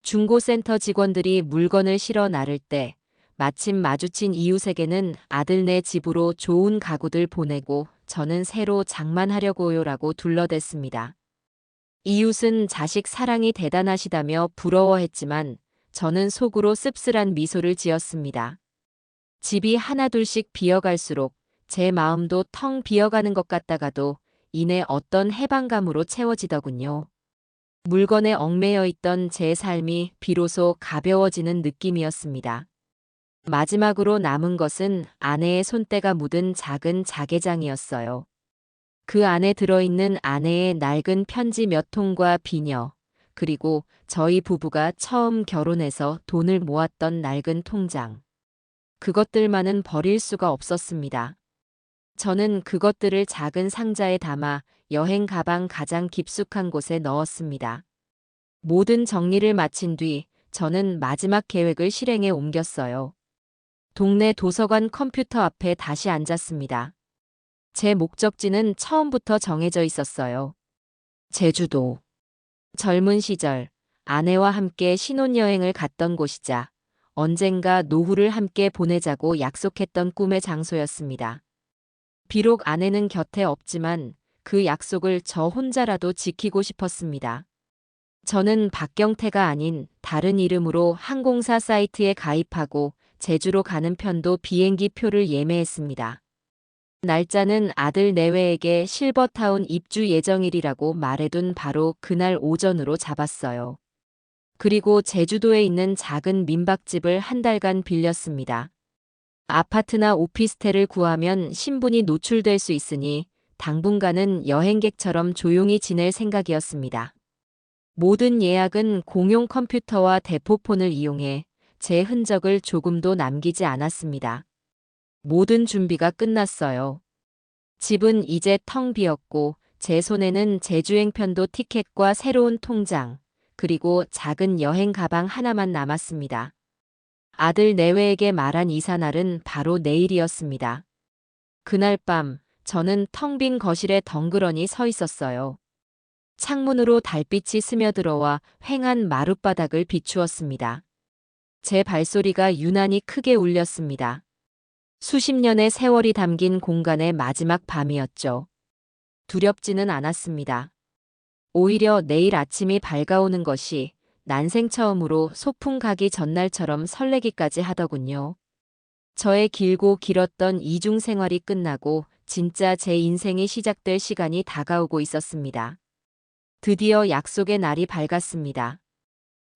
중고센터 직원들이 물건을 실어 나를 때 마침 마주친 이웃에게는 아들네 집으로 좋은 가구들 보내고 저는 새로 장만하려고요라고 둘러댔습니다. 이웃은 자식 사랑이 대단하시다며 부러워했지만 저는 속으로 씁쓸한 미소를 지었습니다. 집이 하나둘씩 비어갈수록 제 마음도 텅 비어가는 것 같다가도 이내 어떤 해방감으로 채워지더군요. 물건에 얽매여 있던 제 삶이 비로소 가벼워지는 느낌이었습니다. 마지막으로 남은 것은 아내의 손때가 묻은 작은 자개장이었어요. 그 안에 들어있는 아내의 낡은 편지 몇 통과 비녀, 그리고 저희 부부가 처음 결혼해서 돈을 모았던 낡은 통장. 그것들만은 버릴 수가 없었습니다. 저는 그것들을 작은 상자에 담아 여행 가방 가장 깊숙한 곳에 넣었습니다. 모든 정리를 마친 뒤 저는 마지막 계획을 실행에 옮겼어요. 동네 도서관 컴퓨터 앞에 다시 앉았습니다. 제 목적지는 처음부터 정해져 있었어요. 제주도. 젊은 시절 아내와 함께 신혼여행을 갔던 곳이자 언젠가 노후를 함께 보내자고 약속했던 꿈의 장소였습니다. 비록 아내는 곁에 없지만 그 약속을 저 혼자라도 지키고 싶었습니다. 저는 박경태가 아닌 다른 이름으로 항공사 사이트에 가입하고 제주로 가는 편도 비행기 표를 예매했습니다. 날짜는 아들 내외에게 실버타운 입주 예정일이라고 말해둔 바로 그날 오전으로 잡았어요. 그리고 제주도에 있는 작은 민박집을 한 달간 빌렸습니다. 아파트나 오피스텔을 구하면 신분이 노출될 수 있으니 당분간은 여행객처럼 조용히 지낼 생각이었습니다. 모든 예약은 공용 컴퓨터와 대포폰을 이용해 제 흔적을 조금도 남기지 않았습니다. 모든 준비가 끝났어요. 집은 이제 텅 비었고 제 손에는 제주행편도 티켓과 새로운 통장, 그리고 작은 여행 가방 하나만 남았습니다. 아들 내외에게 말한 이사날은 바로 내일이었습니다. 그날 밤 저는 텅 빈 거실에 덩그러니 서 있었어요. 창문으로 달빛이 스며들어와 휑한 마룻바닥을 비추었습니다. 제 발소리가 유난히 크게 울렸습니다. 수십 년의 세월이 담긴 공간의 마지막 밤이었죠. 두렵지는 않았습니다. 오히려 내일 아침이 밝아오는 것이 난생 처음으로 소풍 가기 전날처럼 설레기까지 하더군요. 저의 길고 길었던 이중 생활이 끝나고 진짜 제 인생이 시작될 시간이 다가오고 있었습니다. 드디어 약속의 날이 밝았습니다.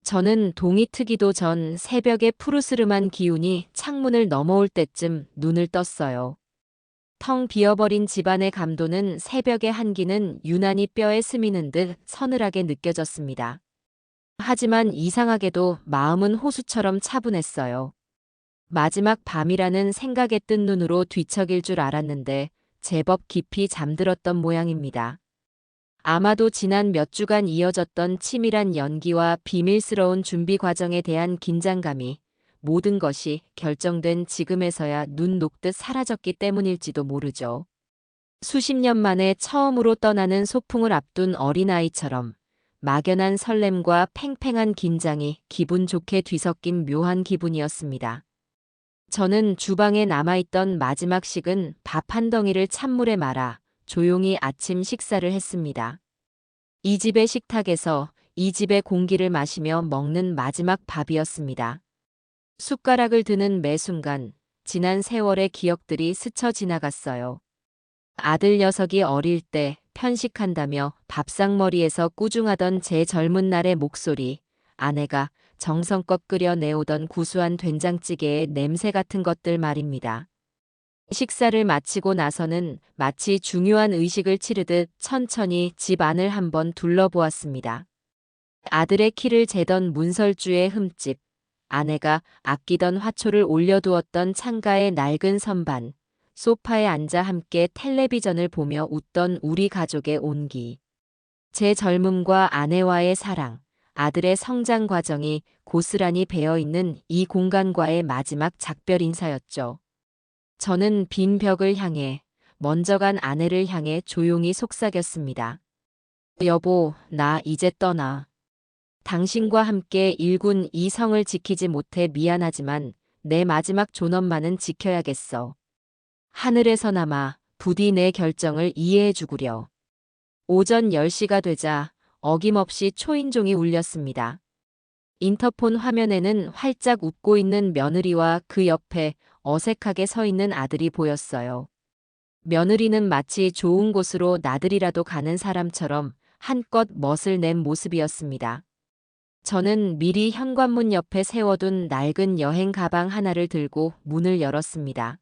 저는 동이 트기도 전 새벽의 푸르스름한 기운이 창문을 넘어올 때쯤 눈을 떴어요. 텅 비어버린 집안의 감도는 새벽의 한기는 유난히 뼈에 스미는 듯 서늘하게 느껴졌습니다. 하지만 이상하게도 마음은 호수처럼 차분했어요. 마지막 밤이라는 생각에 뜬 눈으로 뒤척일 줄 알았는데 제법 깊이 잠들었던 모양입니다. 아마도 지난 몇 주간 이어졌던 치밀한 연기와 비밀스러운 준비 과정에 대한 긴장감이 모든 것이 결정된 지금에서야 눈 녹듯 사라졌기 때문일지도 모르죠. 수십 년 만에 처음으로 떠나는 소풍을 앞둔 어린아이처럼 막연한 설렘과 팽팽한 긴장이 기분 좋게 뒤섞인 묘한 기분이었습니다. 저는 주방에 남아있던 마지막 식은 밥 한 덩이를 찬물에 말아 조용히 아침 식사를 했습니다. 이 집의 식탁에서 이 집의 공기를 마시며 먹는 마지막 밥이었습니다. 숟가락을 드는 매 순간 지난 세월의 기억들이 스쳐 지나갔어요. 아들 녀석이 어릴 때 편식한다며 밥상머리에서 꾸중하던 제 젊은 날의 목소리, 아내가 정성껏 끓여 내오던 구수한 된장찌개의 냄새 같은 것들 말입니다. 식사를 마치고 나서는 마치 중요한 의식을 치르듯 천천히 집 안을 한번 둘러보았습니다. 아들의 키를 재던 문설주의 흠집, 아내가 아끼던 화초를 올려두었던 창가의 낡은 선반, 소파에 앉아 함께 텔레비전을 보며 웃던 우리 가족의 온기. 제 젊음과 아내와의 사랑, 아들의 성장 과정이 고스란히 배어있는 이 공간과의 마지막 작별 인사였죠. 저는 빈 벽을 향해, 먼저 간 아내를 향해 조용히 속삭였습니다. 여보, 나 이제 떠나. 당신과 함께 일군 이 성을 지키지 못해 미안하지만 내 마지막 존엄만은 지켜야겠어. 하늘에서나마 부디 내 결정을 이해해 주구려. 오전 10시가 되자 어김없이 초인종이 울렸습니다. 인터폰 화면에는 활짝 웃고 있는 며느리와 그 옆에 어색하게 서 있는 아들이 보였어요. 며느리는 마치 좋은 곳으로 나들이라도 가는 사람처럼 한껏 멋을 낸 모습이었습니다. 저는 미리 현관문 옆에 세워둔 낡은 여행 가방 하나를 들고 문을 열었습니다.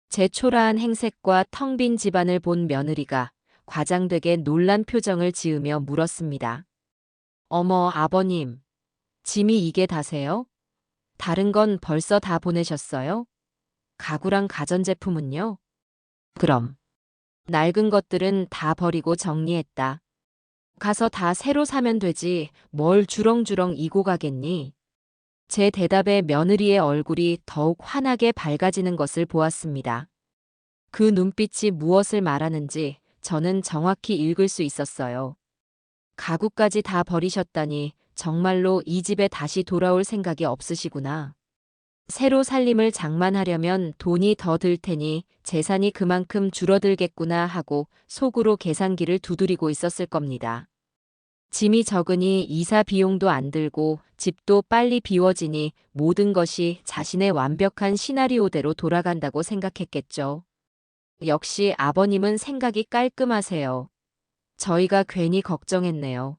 제 초라한 행색과 텅 빈 집안을 본 며느리가 과장되게 놀란 표정을 지으며 물었습니다. 어머, 아버님, 짐이 이게 다세요? 다른 건 벌써 다 보내셨어요? 가구랑 가전제품은요? 그럼. 낡은 것들은 다 버리고 정리했다. 가서 다 새로 사면 되지 뭘 주렁주렁 이고 가겠니? 제 대답에 며느리의 얼굴이 더욱 환하게 밝아지는 것을 보았습니다. 그 눈빛이 무엇을 말하는지 저는 정확히 읽을 수 있었어요. 가구까지 다 버리셨다니 정말로 이 집에 다시 돌아올 생각이 없으시구나. 새로 살림을 장만하려면 돈이 더 들 테니 재산이 그만큼 줄어들겠구나 하고 속으로 계산기를 두드리고 있었을 겁니다. 짐이 적으니 이사 비용도 안 들고 집도 빨리 비워지니 모든 것이 자신의 완벽한 시나리오대로 돌아간다고 생각했겠죠. 역시 아버님은 생각이 깔끔하세요. 저희가 괜히 걱정했네요.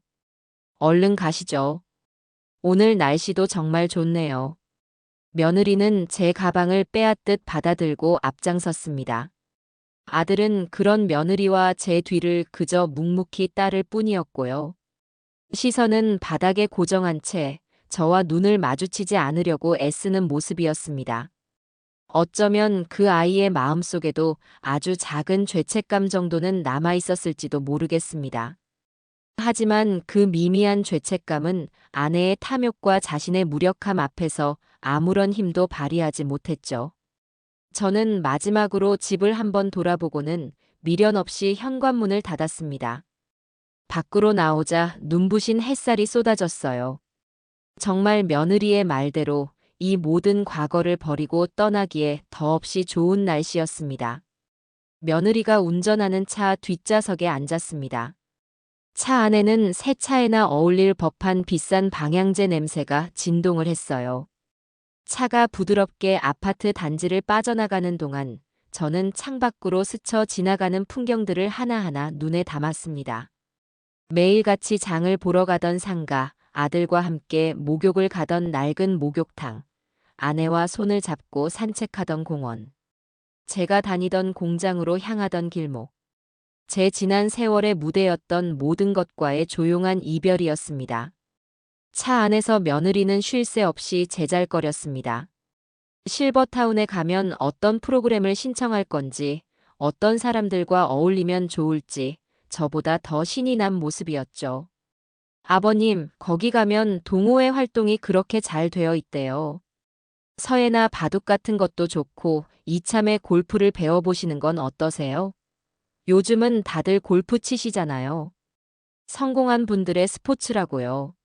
얼른 가시죠. 오늘 날씨도 정말 좋네요. 며느리는 제 가방을 빼앗듯 받아들고 앞장섰습니다. 아들은 그런 며느리와 제 뒤를 그저 묵묵히 따를 뿐이었고요. 시선은 바닥에 고정한 채 저와 눈을 마주치지 않으려고 애쓰는 모습이었습니다. 어쩌면 그 아이의 마음속에도 아주 작은 죄책감 정도는 남아 있었을지도 모르겠습니다. 하지만 그 미미한 죄책감은 아내의 탐욕과 자신의 무력함 앞에서 아무런 힘도 발휘하지 못했죠. 저는 마지막으로 집을 한번 돌아보고는 미련 없이 현관문을 닫았습니다. 밖으로 나오자 눈부신 햇살이 쏟아졌어요. 정말 며느리의 말대로 이 모든 과거를 버리고 떠나기에 더없이 좋은 날씨였습니다. 며느리가 운전하는 차 뒷좌석에 앉았습니다. 차 안에는 새 차에나 어울릴 법한 비싼 방향제 냄새가 진동을 했어요. 차가 부드럽게 아파트 단지를 빠져나가는 동안 저는 창밖으로 스쳐 지나가는 풍경들을 하나하나 눈에 담았습니다. 매일같이 장을 보러 가던 상가, 아들과 함께 목욕을 가던 낡은 목욕탕, 아내와 손을 잡고 산책하던 공원, 제가 다니던 공장으로 향하던 길목, 제 지난 세월의 무대였던 모든 것과의 조용한 이별이었습니다. 차 안에서 며느리는 쉴 새 없이 제잘거렸습니다. 실버타운에 가면 어떤 프로그램을 신청할 건지, 어떤 사람들과 어울리면 좋을지 저보다 더 신이 난 모습이었죠. 아버님, 거기 가면 동호회 활동이 그렇게 잘 되어 있대요. 서예나 바둑 같은 것도 좋고 이참에 골프를 배워보시는 건 어떠세요? 요즘은 다들 골프 치시잖아요. 성공한 분들의 스포츠라고요.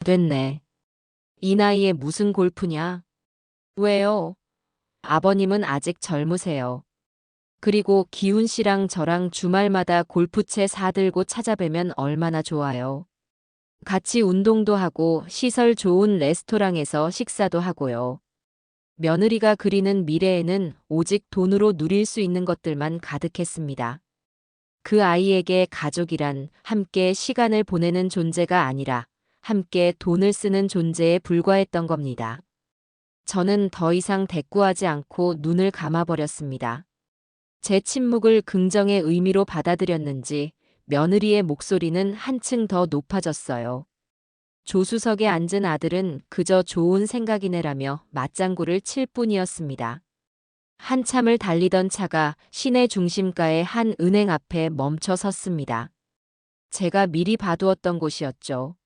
됐네. 이 나이에 무슨 골프냐? 왜요? 아버님은 아직 젊으세요. 그리고 기훈 씨랑 저랑 주말마다 골프채 사들고 찾아뵈면 얼마나 좋아요. 같이 운동도 하고 시설 좋은 레스토랑에서 식사도 하고요. 며느리가 그리는 미래에는 오직 돈으로 누릴 수 있는 것들만 가득했습니다. 그 아이에게 가족이란 함께 시간을 보내는 존재가 아니라 함께 돈을 쓰는 존재에 불과했던 겁니다. 저는 더 이상 대꾸하지 않고 눈을 감아버렸습니다. 제 침묵을 긍정의 의미로 받아들였는지 며느리의 목소리는 한층 더 높아졌어요. 조수석에 앉은 아들은 그저 좋은 생각이네라며 맞장구를 칠 뿐이었습니다. 한참을 달리던 차가 시내 중심가의 한 은행 앞에 멈춰 섰습니다. 제가 미리 봐두었던 곳이었죠.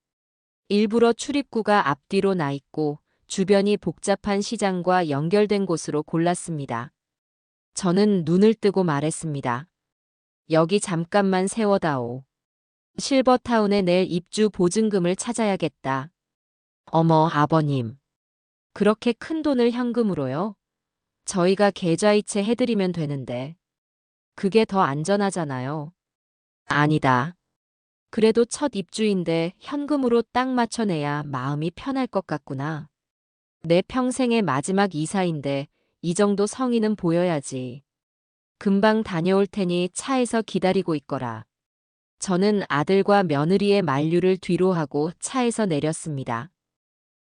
일부러 출입구가 앞뒤로 나 있고 주변이 복잡한 시장과 연결된 곳으로 골랐습니다. 저는 눈을 뜨고 말했습니다. 여기 잠깐만 세워다오. 실버타운에 낼 입주 보증금을 찾아야겠다. 어머, 아버님. 그렇게 큰 돈을 현금으로요? 저희가 계좌이체 해드리면 되는데. 그게 더 안전하잖아요. 아니다. 그래도 첫 입주인데 현금으로 딱 맞춰내야 마음이 편할 것 같구나. 내 평생의 마지막 이사인데 이 정도 성의는 보여야지. 금방 다녀올 테니 차에서 기다리고 있거라. 저는 아들과 며느리의 만류를 뒤로 하고 차에서 내렸습니다.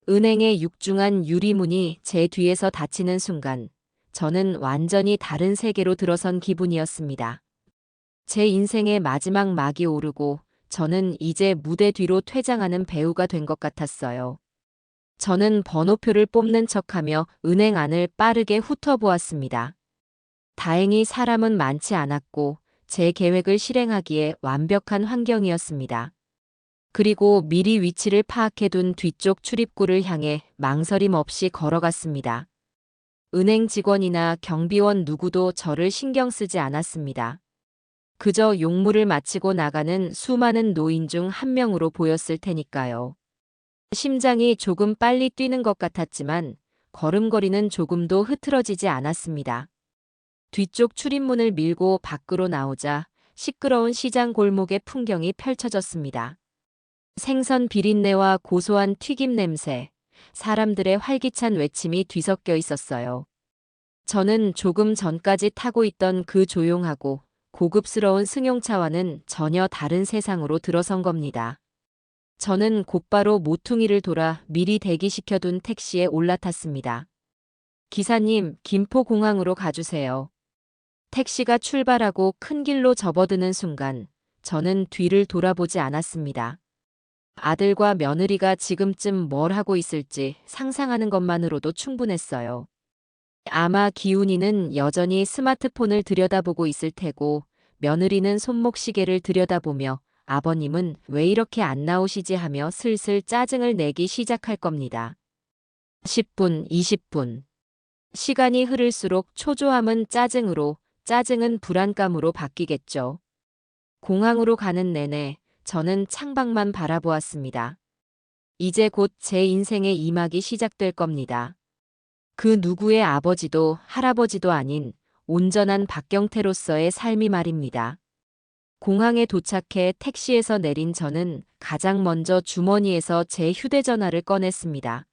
은행의 육중한 유리문이 제 뒤에서 닫히는 순간 저는 완전히 다른 세계로 들어선 기분이었습니다. 제 인생의 마지막 막이 오르고 저는 이제 무대 뒤로 퇴장하는 배우가 된 것 같았어요. 저는 번호표를 뽑는 척하며 은행 안을 빠르게 훑어보았습니다. 다행히 사람은 많지 않았고 제 계획을 실행하기에 완벽한 환경이었습니다. 그리고 미리 위치를 파악해둔 뒤쪽 출입구를 향해 망설임 없이 걸어갔습니다. 은행 직원이나 경비원 누구도 저를 신경 쓰지 않았습니다. 그저 용무를 마치고 나가는 수많은 노인 중 한 명으로 보였을 테니까요. 심장이 조금 빨리 뛰는 것 같았지만 걸음걸이는 조금도 흐트러지지 않았습니다. 뒤쪽 출입문을 밀고 밖으로 나오자 시끄러운 시장 골목의 풍경이 펼쳐졌습니다. 생선 비린내와 고소한 튀김 냄새, 사람들의 활기찬 외침이 뒤섞여 있었어요. 저는 조금 전까지 타고 있던 그 조용하고 고급스러운 승용차와는 전혀 다른 세상으로 들어선 겁니다. 저는 곧바로 모퉁이를 돌아 미리 대기시켜둔 택시에 올라탔습니다. 기사님, 김포공항으로 가주세요. 택시가 출발하고 큰 길로 접어드는 순간 저는 뒤를 돌아보지 않았습니다. 아들과 며느리가 지금쯤 뭘 하고 있을지 상상하는 것만으로도 충분했어요. 아마 기훈이는 여전히 스마트폰을 들여다보고 있을 테고, 며느리는 손목시계를 들여다보며 아버님은 왜 이렇게 안 나오시지 하며 슬슬 짜증을 내기 시작할 겁니다. 10분, 20분. 시간이 흐를수록 초조함은 짜증으로, 짜증은 불안감으로 바뀌겠죠. 공항으로 가는 내내 저는 창밖만 바라보았습니다. 이제 곧 제 인생의 이막이 시작될 겁니다. 그 누구의 아버지도 할아버지도 아닌 온전한 박경태로서의 삶이 말입니다. 공항에 도착해 택시에서 내린 저는 가장 먼저 주머니에서 제 휴대전화를 꺼냈습니다.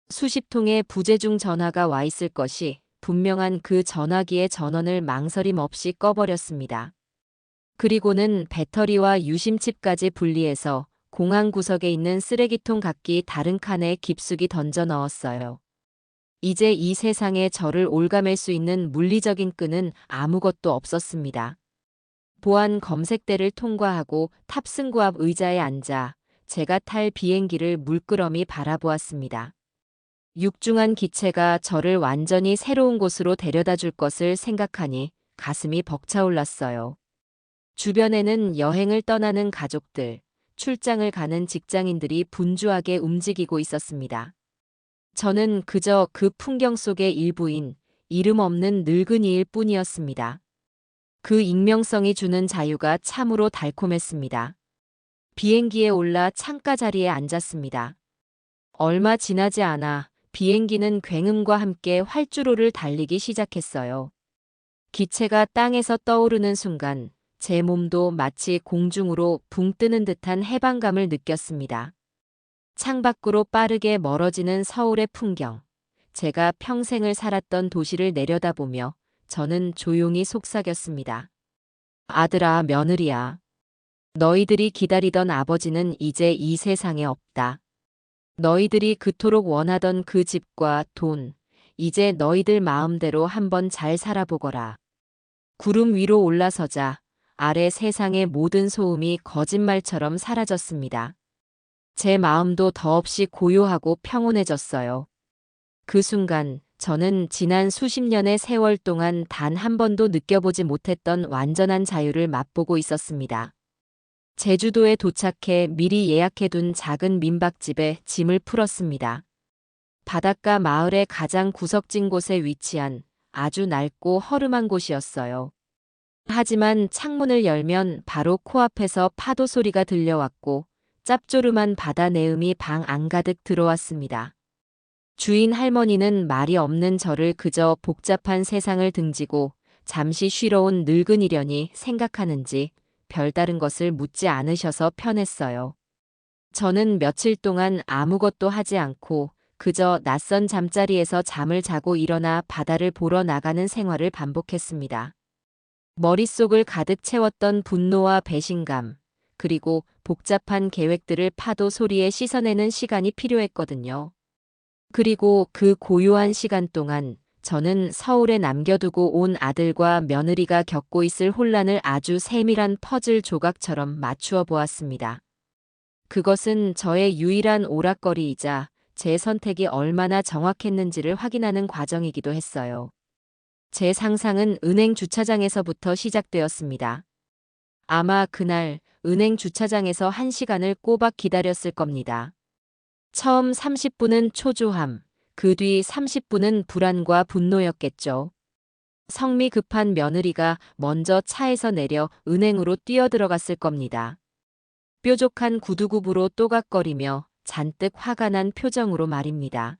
수십 통의 부재중 전화가 와 있을 것이 분명한 그 전화기의 전원을 망설임 없이 꺼버렸습니다. 그리고는 배터리와 유심칩까지 분리해서 공항 구석에 있는 쓰레기통 각기 다른 칸에 깊숙이 던져 넣었어요. 이제 이 세상에 저를 올가맬 수 있는 물리적인 끈은 아무것도 없었습니다. 보안 검색대를 통과하고 탑승구 앞 의자에 앉아 제가 탈 비행기를 물끄러미 바라보았습니다. 육중한 기체가 저를 완전히 새로운 곳으로 데려다 줄 것을 생각하니 가슴이 벅차올랐어요. 주변에는 여행을 떠나는 가족들, 출장을 가는 직장인들이 분주하게 움직이고 있었습니다. 저는 그저 그 풍경 속의 일부인 이름 없는 늙은이일 뿐이었습니다. 그 익명성이 주는 자유가 참으로 달콤했습니다. 비행기에 올라 창가 자리에 앉았습니다. 얼마 지나지 않아 비행기는 굉음과 함께 활주로를 달리기 시작했어요. 기체가 땅에서 떠오르는 순간 제 몸도 마치 공중으로 붕 뜨는 듯한 해방감을 느꼈습니다. 창밖으로 빠르게 멀어지는 서울의 풍경, 제가 평생을 살았던 도시를 내려다보며 저는 조용히 속삭였습니다. 아들아, 며느리야. 너희들이 기다리던 아버지는 이제 이 세상에 없다. 너희들이 그토록 원하던 그 집과 돈, 이제 너희들 마음대로 한번 잘 살아보거라. 구름 위로 올라서자 아래 세상의 모든 소음이 거짓말처럼 사라졌습니다. 제 마음도 더없이 고요하고 평온해졌어요. 그 순간 저는 지난 수십 년의 세월 동안 단 한 번도 느껴보지 못했던 완전한 자유를 맛보고 있었습니다. 제주도에 도착해 미리 예약해둔 작은 민박집에 짐을 풀었습니다. 바닷가 마을의 가장 구석진 곳에 위치한 아주 낡고 허름한 곳이었어요. 하지만 창문을 열면 바로 코앞에서 파도 소리가 들려왔고 짭조름한 바다 내음이 방 안가득 들어왔습니다. 주인 할머니는 말이 없는 저를 그저 복잡한 세상을 등지고 잠시 쉬러 온 늙은이려니 생각하는지 별다른 것을 묻지 않으셔서 편했어요. 저는 며칠 동안 아무것도 하지 않고 그저 낯선 잠자리에서 잠을 자고 일어나 바다를 보러 나가는 생활을 반복했습니다. 머릿속을 가득 채웠던 분노와 배신감, 그리고 복잡한 계획들을 파도 소리에 씻어내는 시간이 필요했거든요. 그리고 그 고요한 시간 동안 저는 서울에 남겨두고 온 아들과 며느리가 겪고 있을 혼란을 아주 세밀한 퍼즐 조각처럼 맞추어 보았습니다. 그것은 저의 유일한 오락거리이자 제 선택이 얼마나 정확했는지를 확인하는 과정이기도 했어요. 제 상상은 은행 주차장에서부터 시작되었습니다. 아마 그날 은행 주차장에서 1시간을 꼬박 기다렸을 겁니다. 처음 30분은 초조함, 그 뒤 30분은 불안과 분노였겠죠. 성미 급한 며느리가 먼저 차에서 내려 은행으로 뛰어들어갔을 겁니다. 뾰족한 구두굽으로 또각거리며 잔뜩 화가 난 표정으로 말입니다.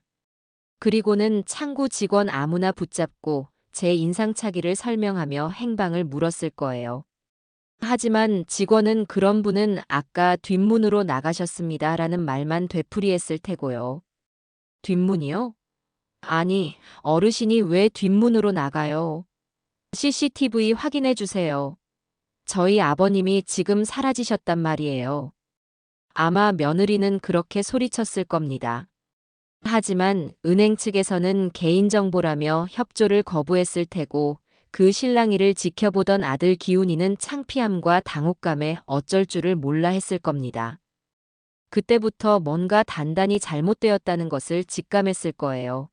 그리고는 창구 직원 아무나 붙잡고 제 인상착의를 설명하며 행방을 물었을 거예요. 하지만 직원은 그런 분은 아까 뒷문으로 나가셨습니다 라는 말만 되풀이했을 테고요. 뒷문이요? 아니, 어르신이 왜 뒷문으로 나가요? CCTV 확인해 주세요. 저희 아버님이 지금 사라지셨단 말이에요. 아마 며느리는 그렇게 소리쳤을 겁니다. 하지만 은행 측에서는 개인정보라며 협조를 거부했을 테고 그 실랑이를 지켜보던 아들 기훈이는 창피함과 당혹감에 어쩔 줄을 몰라 했을 겁니다. 그때부터 뭔가 단단히 잘못되었다는 것을 직감했을 거예요.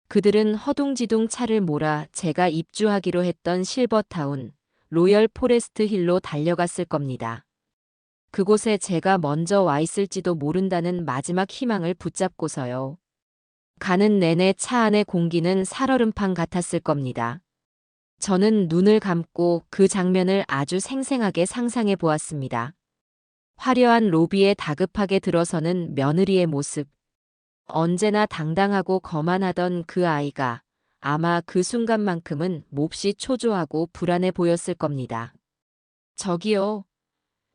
그들은 허둥지둥 차를 몰아 제가 입주하기로 했던 실버타운, 로열 포레스트 힐로 달려갔을 겁니다. 그곳에 제가 먼저 와 있을지도 모른다는 마지막 희망을 붙잡고서요. 가는 내내 차 안의 공기는 살얼음판 같았을 겁니다. 저는 눈을 감고 그 장면을 아주 생생하게 상상해 보았습니다. 화려한 로비에 다급하게 들어서는 며느리의 모습. 언제나 당당하고 거만하던 그 아이가 아마 그 순간만큼은 몹시 초조하고 불안해 보였을 겁니다. 저기요.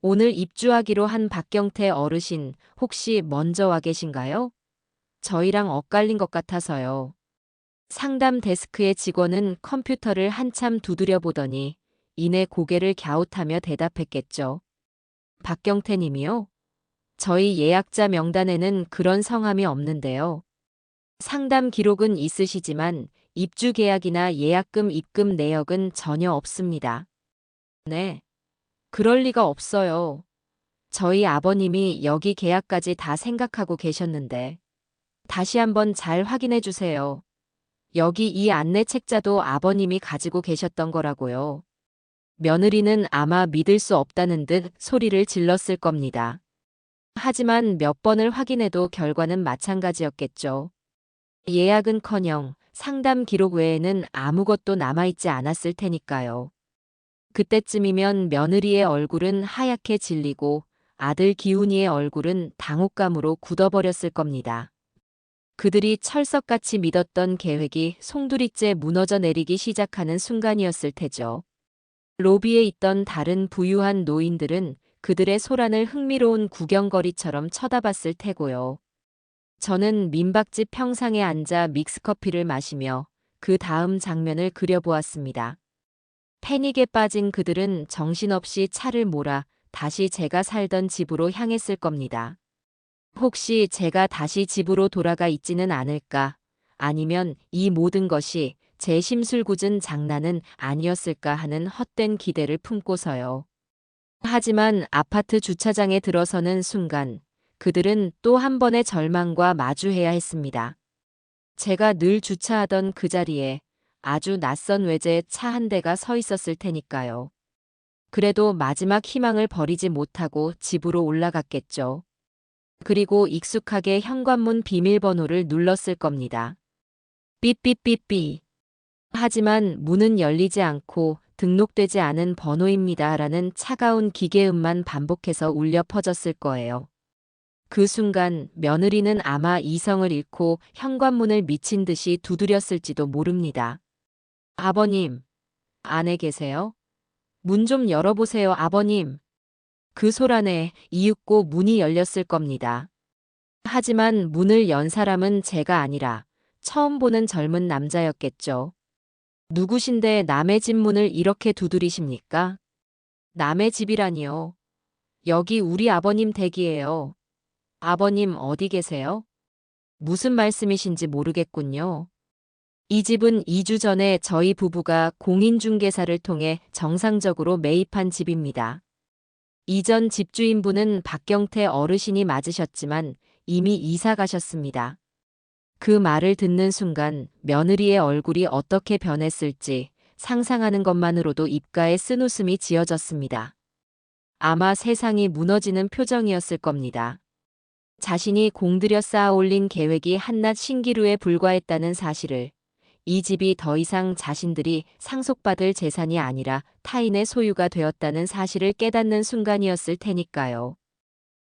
오늘 입주하기로 한 박경태 어르신 혹시 먼저 와 계신가요? 저희랑 엇갈린 것 같아서요. 상담 데스크의 직원은 컴퓨터를 한참 두드려 보더니 이내 고개를 갸웃하며 대답했겠죠. 박경태 님이요? 저희 예약자 명단에는 그런 성함이 없는데요. 상담 기록은 있으시지만 입주 계약이나 예약금 입금 내역은 전혀 없습니다. 네. 그럴 리가 없어요. 저희 아버님이 여기 계약까지 다 생각하고 계셨는데. 다시 한번 잘 확인해 주세요. 여기 이 안내 책자도 아버님이 가지고 계셨던 거라고요. 며느리는 아마 믿을 수 없다는 듯 소리를 질렀을 겁니다. 하지만 몇 번을 확인해도 결과는 마찬가지였겠죠. 예약은커녕 상담 기록 외에는 아무것도 남아있지 않았을 테니까요. 그때쯤이면 며느리의 얼굴은 하얗게 질리고 아들 기훈이의 얼굴은 당혹감으로 굳어버렸을 겁니다. 그들이 철석같이 믿었던 계획이 송두리째 무너져 내리기 시작하는 순간이었을 테죠. 로비에 있던 다른 부유한 노인들은 그들의 소란을 흥미로운 구경거리처럼 쳐다봤을 테고요. 저는 민박집 평상에 앉아 믹스커피를 마시며 그 다음 장면을 그려보았습니다. 패닉에 빠진 그들은 정신없이 차를 몰아 다시 제가 살던 집으로 향했을 겁니다. 혹시 제가 다시 집으로 돌아가 있지는 않을까? 아니면 이 모든 것이 제 심술궂은 장난은 아니었을까 하는 헛된 기대를 품고서요. 하지만 아파트 주차장에 들어서는 순간 그들은 또 한 번의 절망과 마주해야 했습니다. 제가 늘 주차하던 그 자리에 아주 낯선 외제 차 한 대가 서 있었을 테니까요. 그래도 마지막 희망을 버리지 못하고 집으로 올라갔겠죠. 그리고 익숙하게 현관문 비밀번호를 눌렀을 겁니다. 삐삐삐삐. 하지만 문은 열리지 않고 등록되지 않은 번호입니다라는 차가운 기계음만 반복해서 울려 퍼졌을 거예요. 그 순간 며느리는 아마 이성을 잃고 현관문을 미친 듯이 두드렸을지도 모릅니다. 아버님, 안에 계세요? 문 좀 열어보세요, 아버님. 그 소란에 이윽고 문이 열렸을 겁니다. 하지만 문을 연 사람은 제가 아니라 처음 보는 젊은 남자였겠죠. 누구신데 남의 집 문을 이렇게 두드리십니까? 남의 집이라니요. 여기 우리 아버님 댁이에요. 아버님 어디 계세요? 무슨 말씀이신지 모르겠군요. 이 집은 2주 전에 저희 부부가 공인중개사를 통해 정상적으로 매입한 집입니다. 이전 집주인분은 박경태 어르신이 맞으셨지만 이미 이사 가셨습니다. 그 말을 듣는 순간 며느리의 얼굴이 어떻게 변했을지 상상하는 것만으로도 입가에 쓴웃음이 지어졌습니다. 아마 세상이 무너지는 표정이었을 겁니다. 자신이 공들여 쌓아 올린 계획이 한낱 신기루에 불과했다는 사실을, 이 집이 더 이상 자신들이 상속받을 재산이 아니라 타인의 소유가 되었다는 사실을 깨닫는 순간이었을 테니까요.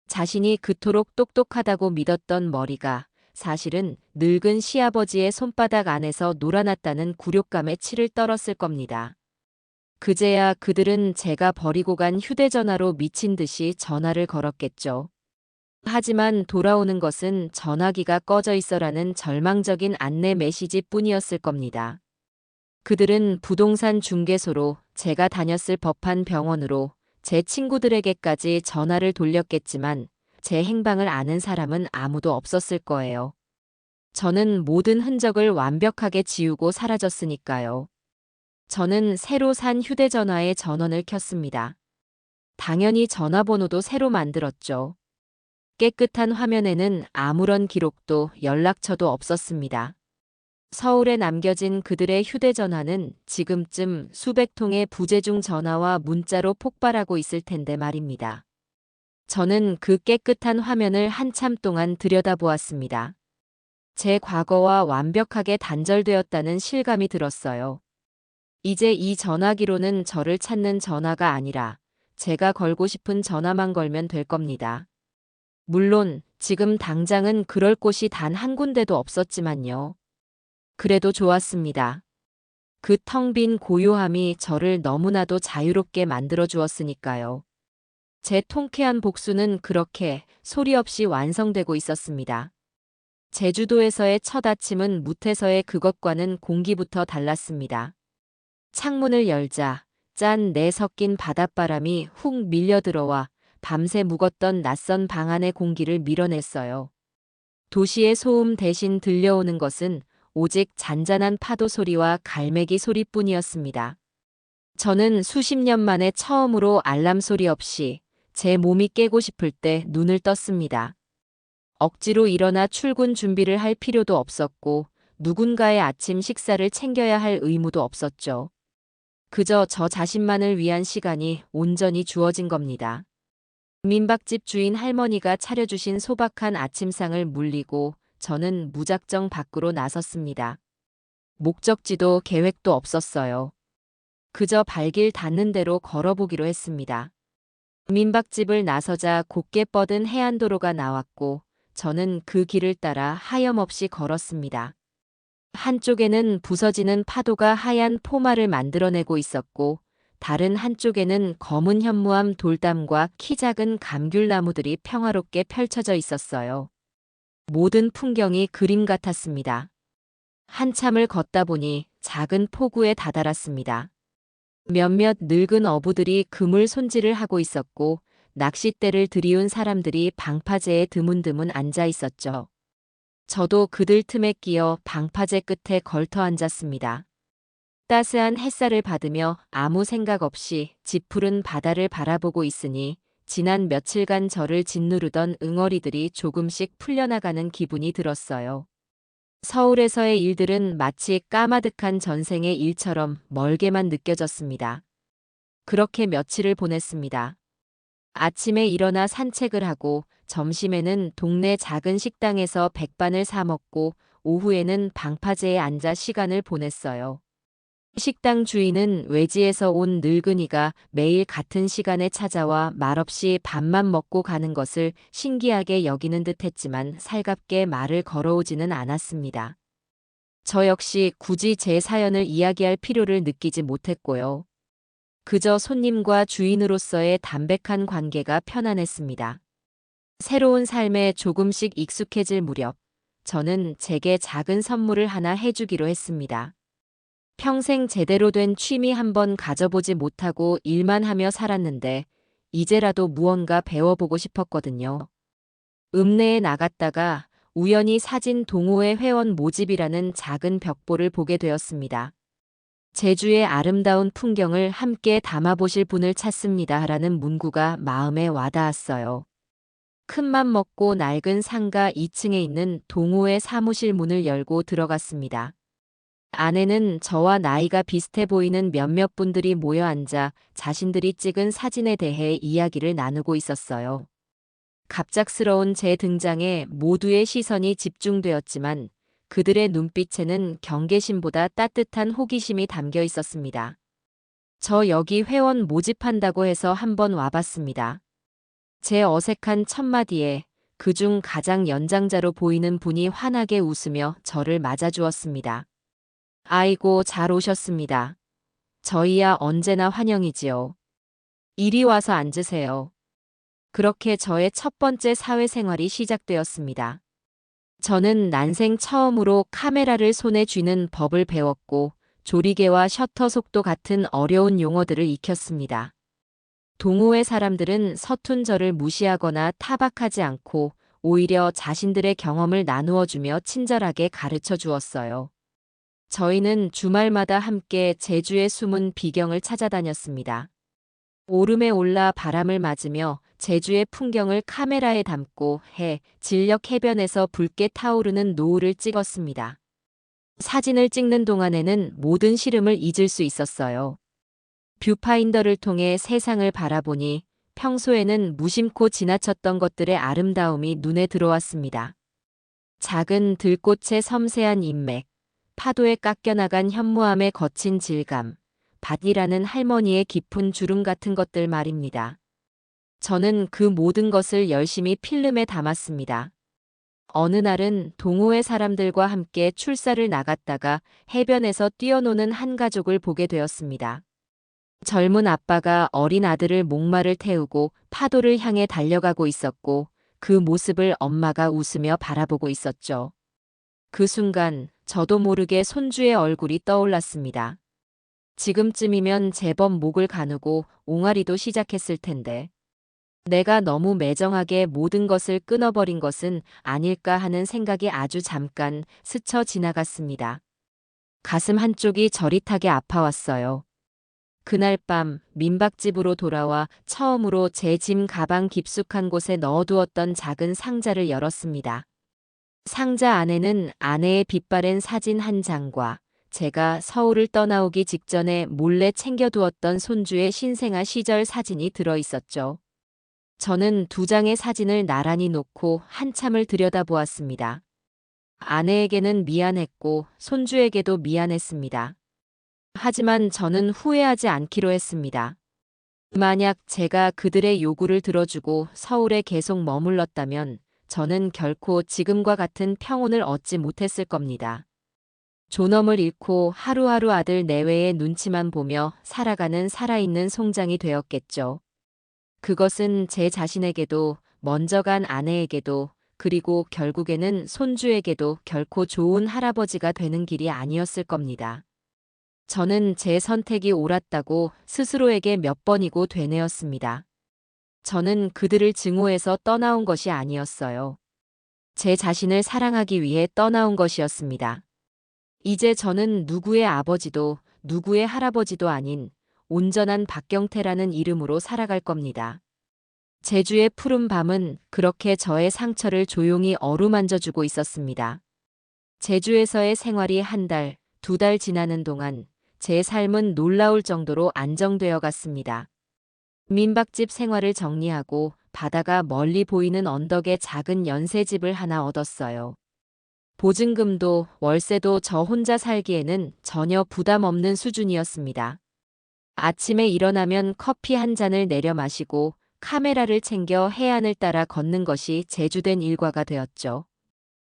자신이 그토록 똑똑하다고 믿었던 머리가 사실은 늙은 시아버지의 손바닥 안에서 놀아났다는 굴욕감에 치를 떨었을 겁니다. 그제야 그들은 제가 버리고 간 휴대전화로 미친 듯이 전화를 걸었겠죠. 하지만 돌아오는 것은 전화기가 꺼져 있어라는 절망적인 안내 메시지뿐이었을 겁니다. 그들은 부동산 중개소로, 제가 다녔을 법한 병원으로, 제 친구들에게까지 전화를 돌렸겠지만 제 행방을 아는 사람은 아무도 없었을 거예요. 저는 모든 흔적을 완벽하게 지우고 사라졌으니까요. 저는 새로 산 휴대전화에 전원을 켰습니다. 당연히 전화번호도 새로 만들었죠. 깨끗한 화면에는 아무런 기록도 연락처도 없었습니다. 서울에 남겨진 그들의 휴대전화는 지금쯤 수백 통의 부재중 전화와 문자로 폭발하고 있을 텐데 말입니다. 저는 그 깨끗한 화면을 한참 동안 들여다보았습니다. 제 과거와 완벽하게 단절되었다는 실감이 들었어요. 이제 이 전화기로는 저를 찾는 전화가 아니라 제가 걸고 싶은 전화만 걸면 될 겁니다. 물론 지금 당장은 그럴 곳이 단 한 군데도 없었지만요. 그래도 좋았습니다. 그 텅 빈 고요함이 저를 너무나도 자유롭게 만들어 주었으니까요. 제 통쾌한 복수는 그렇게 소리 없이 완성되고 있었습니다. 제주도에서의 첫 아침은 무태서의 그것과는 공기부터 달랐습니다. 창문을 열자 짠내 섞인 바닷바람이 훅 밀려들어와 밤새 묵었던 낯선 방 안의 공기를 밀어냈어요. 도시의 소음 대신 들려오는 것은 오직 잔잔한 파도 소리와 갈매기 소리뿐이었습니다. 저는 수십 년 만에 처음으로 알람 소리 없이 제 몸이 깨고 싶을 때 눈을 떴습니다. 억지로 일어나 출근 준비를 할 필요도 없었고 누군가의 아침 식사를 챙겨야 할 의무도 없었죠. 그저 저 자신만을 위한 시간이 온전히 주어진 겁니다. 민박집 주인 할머니가 차려주신 소박한 아침상을 물리고 저는 무작정 밖으로 나섰습니다. 목적지도 계획도 없었어요. 그저 발길 닿는 대로 걸어보기로 했습니다. 민박집을 나서자 곧게 뻗은 해안도로가 나왔고 저는 그 길을 따라 하염없이 걸었습니다. 한쪽에는 부서지는 파도가 하얀 포마를 만들어내고 있었고 다른 한쪽에는 검은 현무암 돌담과 키 작은 감귤나무들이 평화롭게 펼쳐져 있었어요. 모든 풍경이 그림 같았습니다. 한참을 걷다 보니 작은 포구에 다다랐습니다. 몇몇 늙은 어부들이 그물 손질을 하고 있었고 낚싯대를 들이운 사람들이 방파제에 드문드문 앉아 있었죠. 저도 그들 틈에 끼어 방파제 끝에 걸터 앉았습니다. 따스한 햇살을 받으며 아무 생각 없이 짙푸른 바다를 바라보고 있으니 지난 며칠간 저를 짓누르던 응어리들이 조금씩 풀려나가는 기분이 들었어요. 서울에서의 일들은 마치 까마득한 전생의 일처럼 멀게만 느껴졌습니다. 그렇게 며칠을 보냈습니다. 아침에 일어나 산책을 하고 점심에는 동네 작은 식당에서 백반을 사 먹고 오후에는 방파제에 앉아 시간을 보냈어요. 식당 주인은 외지에서 온 늙은이가 매일 같은 시간에 찾아와 말없이 밥만 먹고 가는 것을 신기하게 여기는 듯 했지만 살갑게 말을 걸어오지는 않았습니다. 저 역시 굳이 제 사연을 이야기할 필요를 느끼지 못했고요. 그저 손님과 주인으로서의 담백한 관계가 편안했습니다. 새로운 삶에 조금씩 익숙해질 무렵, 저는 제게 작은 선물을 하나 해주기로 했습니다. 평생 제대로 된 취미 한번 가져보지 못하고 일만 하며 살았는데, 이제라도 무언가 배워보고 싶었거든요. 읍내에 나갔다가 우연히 사진 동호회 회원 모집이라는 작은 벽보를 보게 되었습니다. 제주의 아름다운 풍경을 함께 담아보실 분을 찾습니다. 라는 문구가 마음에 와닿았어요. 큰맘 먹고 낡은 상가 2층에 있는 동호회 사무실 문을 열고 들어갔습니다. 안에는 저와 나이가 비슷해 보이는 몇몇 분들이 모여 앉아 자신들이 찍은 사진에 대해 이야기를 나누고 있었어요. 갑작스러운 제 등장에 모두의 시선이 집중되었지만 그들의 눈빛에는 경계심보다 따뜻한 호기심이 담겨 있었습니다. 저 여기 회원 모집한다고 해서 한번 와봤습니다. 제 어색한 첫마디에 그중 가장 연장자로 보이는 분이 환하게 웃으며 저를 맞아주었습니다. 아이고, 잘 오셨습니다. 저희야 언제나 환영이지요. 이리 와서 앉으세요. 그렇게 저의 첫 번째 사회생활이 시작되었습니다. 저는 난생 처음으로 카메라를 손에 쥐는 법을 배웠고 조리개와 셔터 속도 같은 어려운 용어들을 익혔습니다. 동호회 사람들은 서툰 저를 무시하거나 타박하지 않고 오히려 자신들의 경험을 나누어주며 친절하게 가르쳐 주었어요. 저희는 주말마다 함께 제주의 숨은 비경을 찾아다녔습니다. 오름에 올라 바람을 맞으며 제주의 풍경을 카메라에 담고 진력 해변에서 붉게 타오르는 노을을 찍었습니다. 사진을 찍는 동안에는 모든 시름을 잊을 수 있었어요. 뷰파인더를 통해 세상을 바라보니 평소에는 무심코 지나쳤던 것들의 아름다움이 눈에 들어왔습니다. 작은 들꽃의 섬세한 인맥, 파도에 깎여나간 현무암의 거친 질감, 밭이라는 할머니의 깊은 주름 같은 것들 말입니다. 저는 그 모든 것을 열심히 필름에 담았습니다. 어느 날은 동호회 사람들과 함께 출사를 나갔다가 해변에서 뛰어노는 한 가족을 보게 되었습니다. 젊은 아빠가 어린 아들을 목마를 태우고 파도를 향해 달려가고 있었고 그 모습을 엄마가 웃으며 바라보고 있었죠. 그 순간 저도 모르게 손주의 얼굴이 떠올랐습니다. 지금쯤이면 제법 목을 가누고 옹알이도 시작했을 텐데. 내가 너무 매정하게 모든 것을 끊어버린 것은 아닐까 하는 생각이 아주 잠깐 스쳐 지나갔습니다. 가슴 한쪽이 저릿하게 아파왔어요. 그날 밤 민박집으로 돌아와 처음으로 제 짐 가방 깊숙한 곳에 넣어두었던 작은 상자를 열었습니다. 상자 안에는 아내의 빛바랜 사진 한 장과 제가 서울을 떠나오기 직전에 몰래 챙겨두었던 손주의 신생아 시절 사진이 들어있었죠. 저는 두 장의 사진을 나란히 놓고 한참을 들여다보았습니다. 아내에게는 미안했고 손주에게도 미안했습니다. 하지만 저는 후회하지 않기로 했습니다. 만약 제가 그들의 요구를 들어주고 서울에 계속 머물렀다면 저는 결코 지금과 같은 평온을 얻지 못했을 겁니다. 존엄을 잃고 하루하루 아들 내외의 눈치만 보며 살아가는 살아있는 송장이 되었겠죠. 그것은 제 자신에게도 먼저 간 아내에게도 그리고 결국에는 손주에게도 결코 좋은 할아버지가 되는 길이 아니었을 겁니다. 저는 제 선택이 옳았다고 스스로에게 몇 번이고 되뇌었습니다. 저는 그들을 증오해서 떠나온 것이 아니었어요. 제 자신을 사랑하기 위해 떠나온 것이었습니다. 이제 저는 누구의 아버지도 누구의 할아버지도 아닌 온전한 박경태라는 이름으로 살아갈 겁니다. 제주의 푸른 밤은 그렇게 저의 상처를 조용히 어루만져주고 있었습니다. 제주에서의 생활이 한 달, 두 달 지나는 동안 제 삶은 놀라울 정도로 안정되어 갔습니다. 민박집 생활을 정리하고 바다가 멀리 보이는 언덕에 작은 연쇄집을 하나 얻었어요. 보증금도 월세도 저 혼자 살기에는 전혀 부담 없는 수준이었습니다. 아침에 일어나면 커피 한 잔을 내려 마시고 카메라를 챙겨 해안을 따라 걷는 것이 제주된 일과가 되었죠.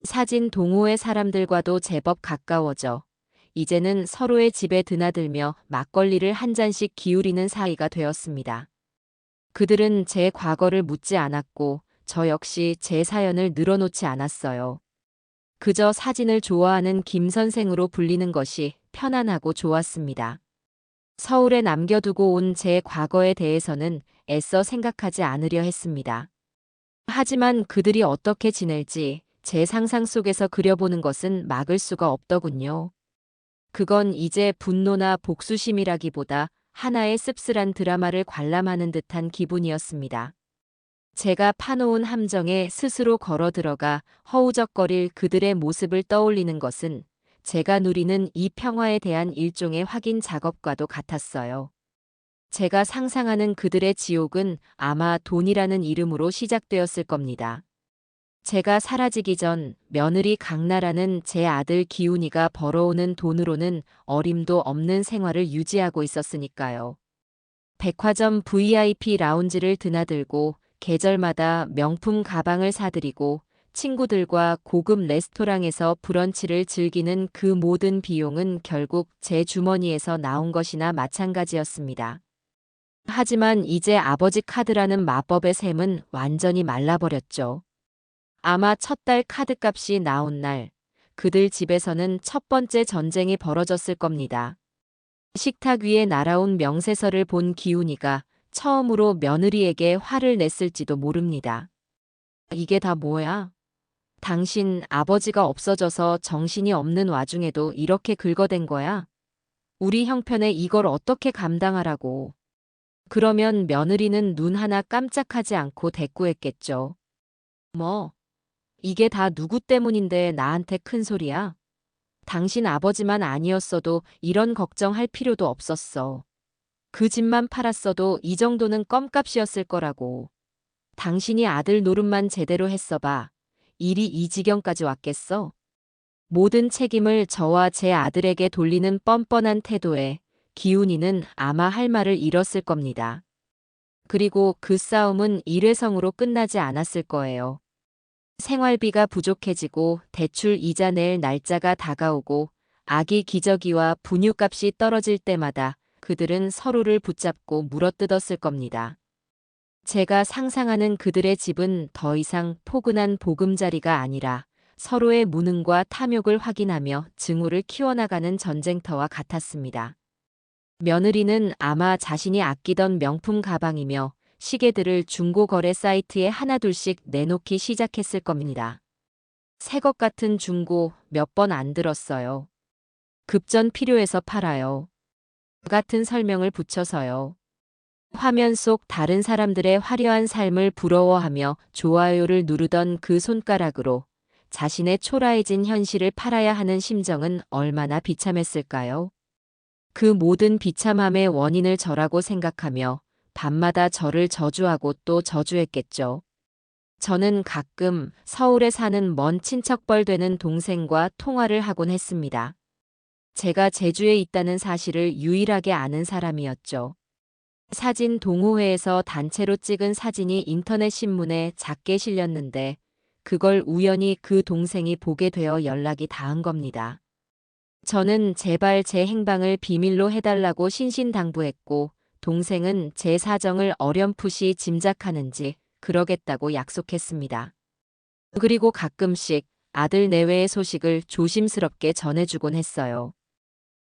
사진 동호회 사람들과도 제법 가까워져 이제는 서로의 집에 드나들며 막걸리를 한 잔씩 기울이는 사이가 되었습니다. 그들은 제 과거를 묻지 않았고 저 역시 제 사연을 늘어놓지 않았어요. 그저 사진을 좋아하는 김 선생으로 불리는 것이 편안하고 좋았습니다. 서울에 남겨두고 온 제 과거에 대해서는 애써 생각하지 않으려 했습니다. 하지만 그들이 어떻게 지낼지 제 상상 속에서 그려보는 것은 막을 수가 없더군요. 그건 이제 분노나 복수심이라기보다 하나의 씁쓸한 드라마를 관람하는 듯한 기분이었습니다. 제가 파놓은 함정에 스스로 걸어 들어가 허우적거릴 그들의 모습을 떠올리는 것은 제가 누리는 이 평화에 대한 일종의 확인 작업과도 같았어요. 제가 상상하는 그들의 지옥은 아마 돈이라는 이름으로 시작되었을 겁니다. 제가 사라지기 전 며느리 강나라는 제 아들 기훈이가 벌어오는 돈으로는 어림도 없는 생활을 유지하고 있었으니까요. 백화점 VIP 라운지를 드나들고 계절마다 명품 가방을 사들이고 친구들과 고급 레스토랑에서 브런치를 즐기는 그 모든 비용은 결국 제 주머니에서 나온 것이나 마찬가지였습니다. 하지만 이제 아버지 카드라는 마법의 샘은 완전히 말라버렸죠. 아마 첫 달 카드값이 나온 날 그들 집에서는 첫 번째 전쟁이 벌어졌을 겁니다. 식탁 위에 날아온 명세서를 본 기훈이가 처음으로 며느리에게 화를 냈을지도 모릅니다. 이게 다 뭐야? 당신 아버지가 없어져서 정신이 없는 와중에도 이렇게 긁어댄 거야? 우리 형편에 이걸 어떻게 감당하라고. 그러면 며느리는 눈 하나 깜짝하지 않고 대꾸했겠죠. 뭐, 이게 다 누구 때문인데 나한테 큰 소리야? 당신 아버지만 아니었어도 이런 걱정할 필요도 없었어. 그 집만 팔았어도 이 정도는 껌값이었을 거라고. 당신이 아들 노릇만 제대로 했어봐. 일이 이 지경까지 왔겠어? 모든 책임을 저와 제 아들에게 돌리는 뻔뻔한 태도에 기훈이는 아마 할 말을 잃었을 겁니다. 그리고 그 싸움은 일회성으로 끝나지 않았을 거예요. 생활비가 부족해지고 대출 이자 낼 날짜가 다가오고 아기 기저귀와 분유값이 떨어질 때마다 그들은 서로를 붙잡고 물어뜯었을 겁니다. 제가 상상하는 그들의 집은 더 이상 포근한 보금자리가 아니라 서로의 무능과 탐욕을 확인하며 증오를 키워나가는 전쟁터와 같았습니다. 며느리는 아마 자신이 아끼던 명품 가방이며 시계들을 중고거래 사이트에 하나둘씩 내놓기 시작했을 겁니다. 새 것 같은 중고 몇 번 안 들었어요. 급전 필요해서 팔아요. 같은 설명을 붙여서요. 화면 속 다른 사람들의 화려한 삶을 부러워하며 좋아요를 누르던 그 손가락으로 자신의 초라해진 현실을 팔아야 하는 심정은 얼마나 비참했을까요? 그 모든 비참함의 원인을 저라고 생각하며 밤마다 저를 저주하고 또 저주했겠죠. 저는 가끔 서울에 사는 먼 친척뻘 되는 동생과 통화를 하곤 했습니다. 제가 제주에 있다는 사실을 유일하게 아는 사람이었죠. 사진 동호회에서 단체로 찍은 사진이 인터넷 신문에 작게 실렸는데 그걸 우연히 그 동생이 보게 되어 연락이 닿은 겁니다. 저는 제발 제 행방을 비밀로 해달라고 신신당부했고 동생은 제 사정을 어렴풋이 짐작하는지 그러겠다고 약속했습니다. 그리고 가끔씩 아들 내외의 소식을 조심스럽게 전해주곤 했어요.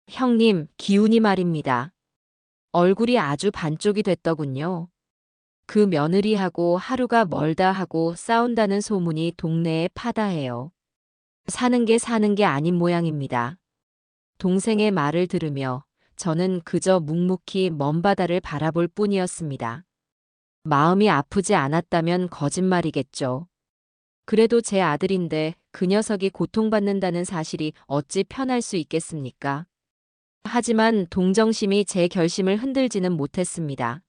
형님, 기훈이 말입니다. 얼굴이 아주 반쪽이 됐더군요. 그 며느리하고 하루가 멀다 하고 싸운다는 소문이 동네에 파다해요. 사는 게 아닌 모양입니다. 동생의 말을 들으며 저는 그저 묵묵히 먼 바다를 바라볼 뿐이었습니다. 마음이 아프지 않았다면 거짓말이겠죠. 그래도 제 아들인데 그 녀석이 고통받는다는 사실이 어찌 편할 수 있겠습니까? 하지만 동정심이 제 결심을 흔들지는 못했습니다.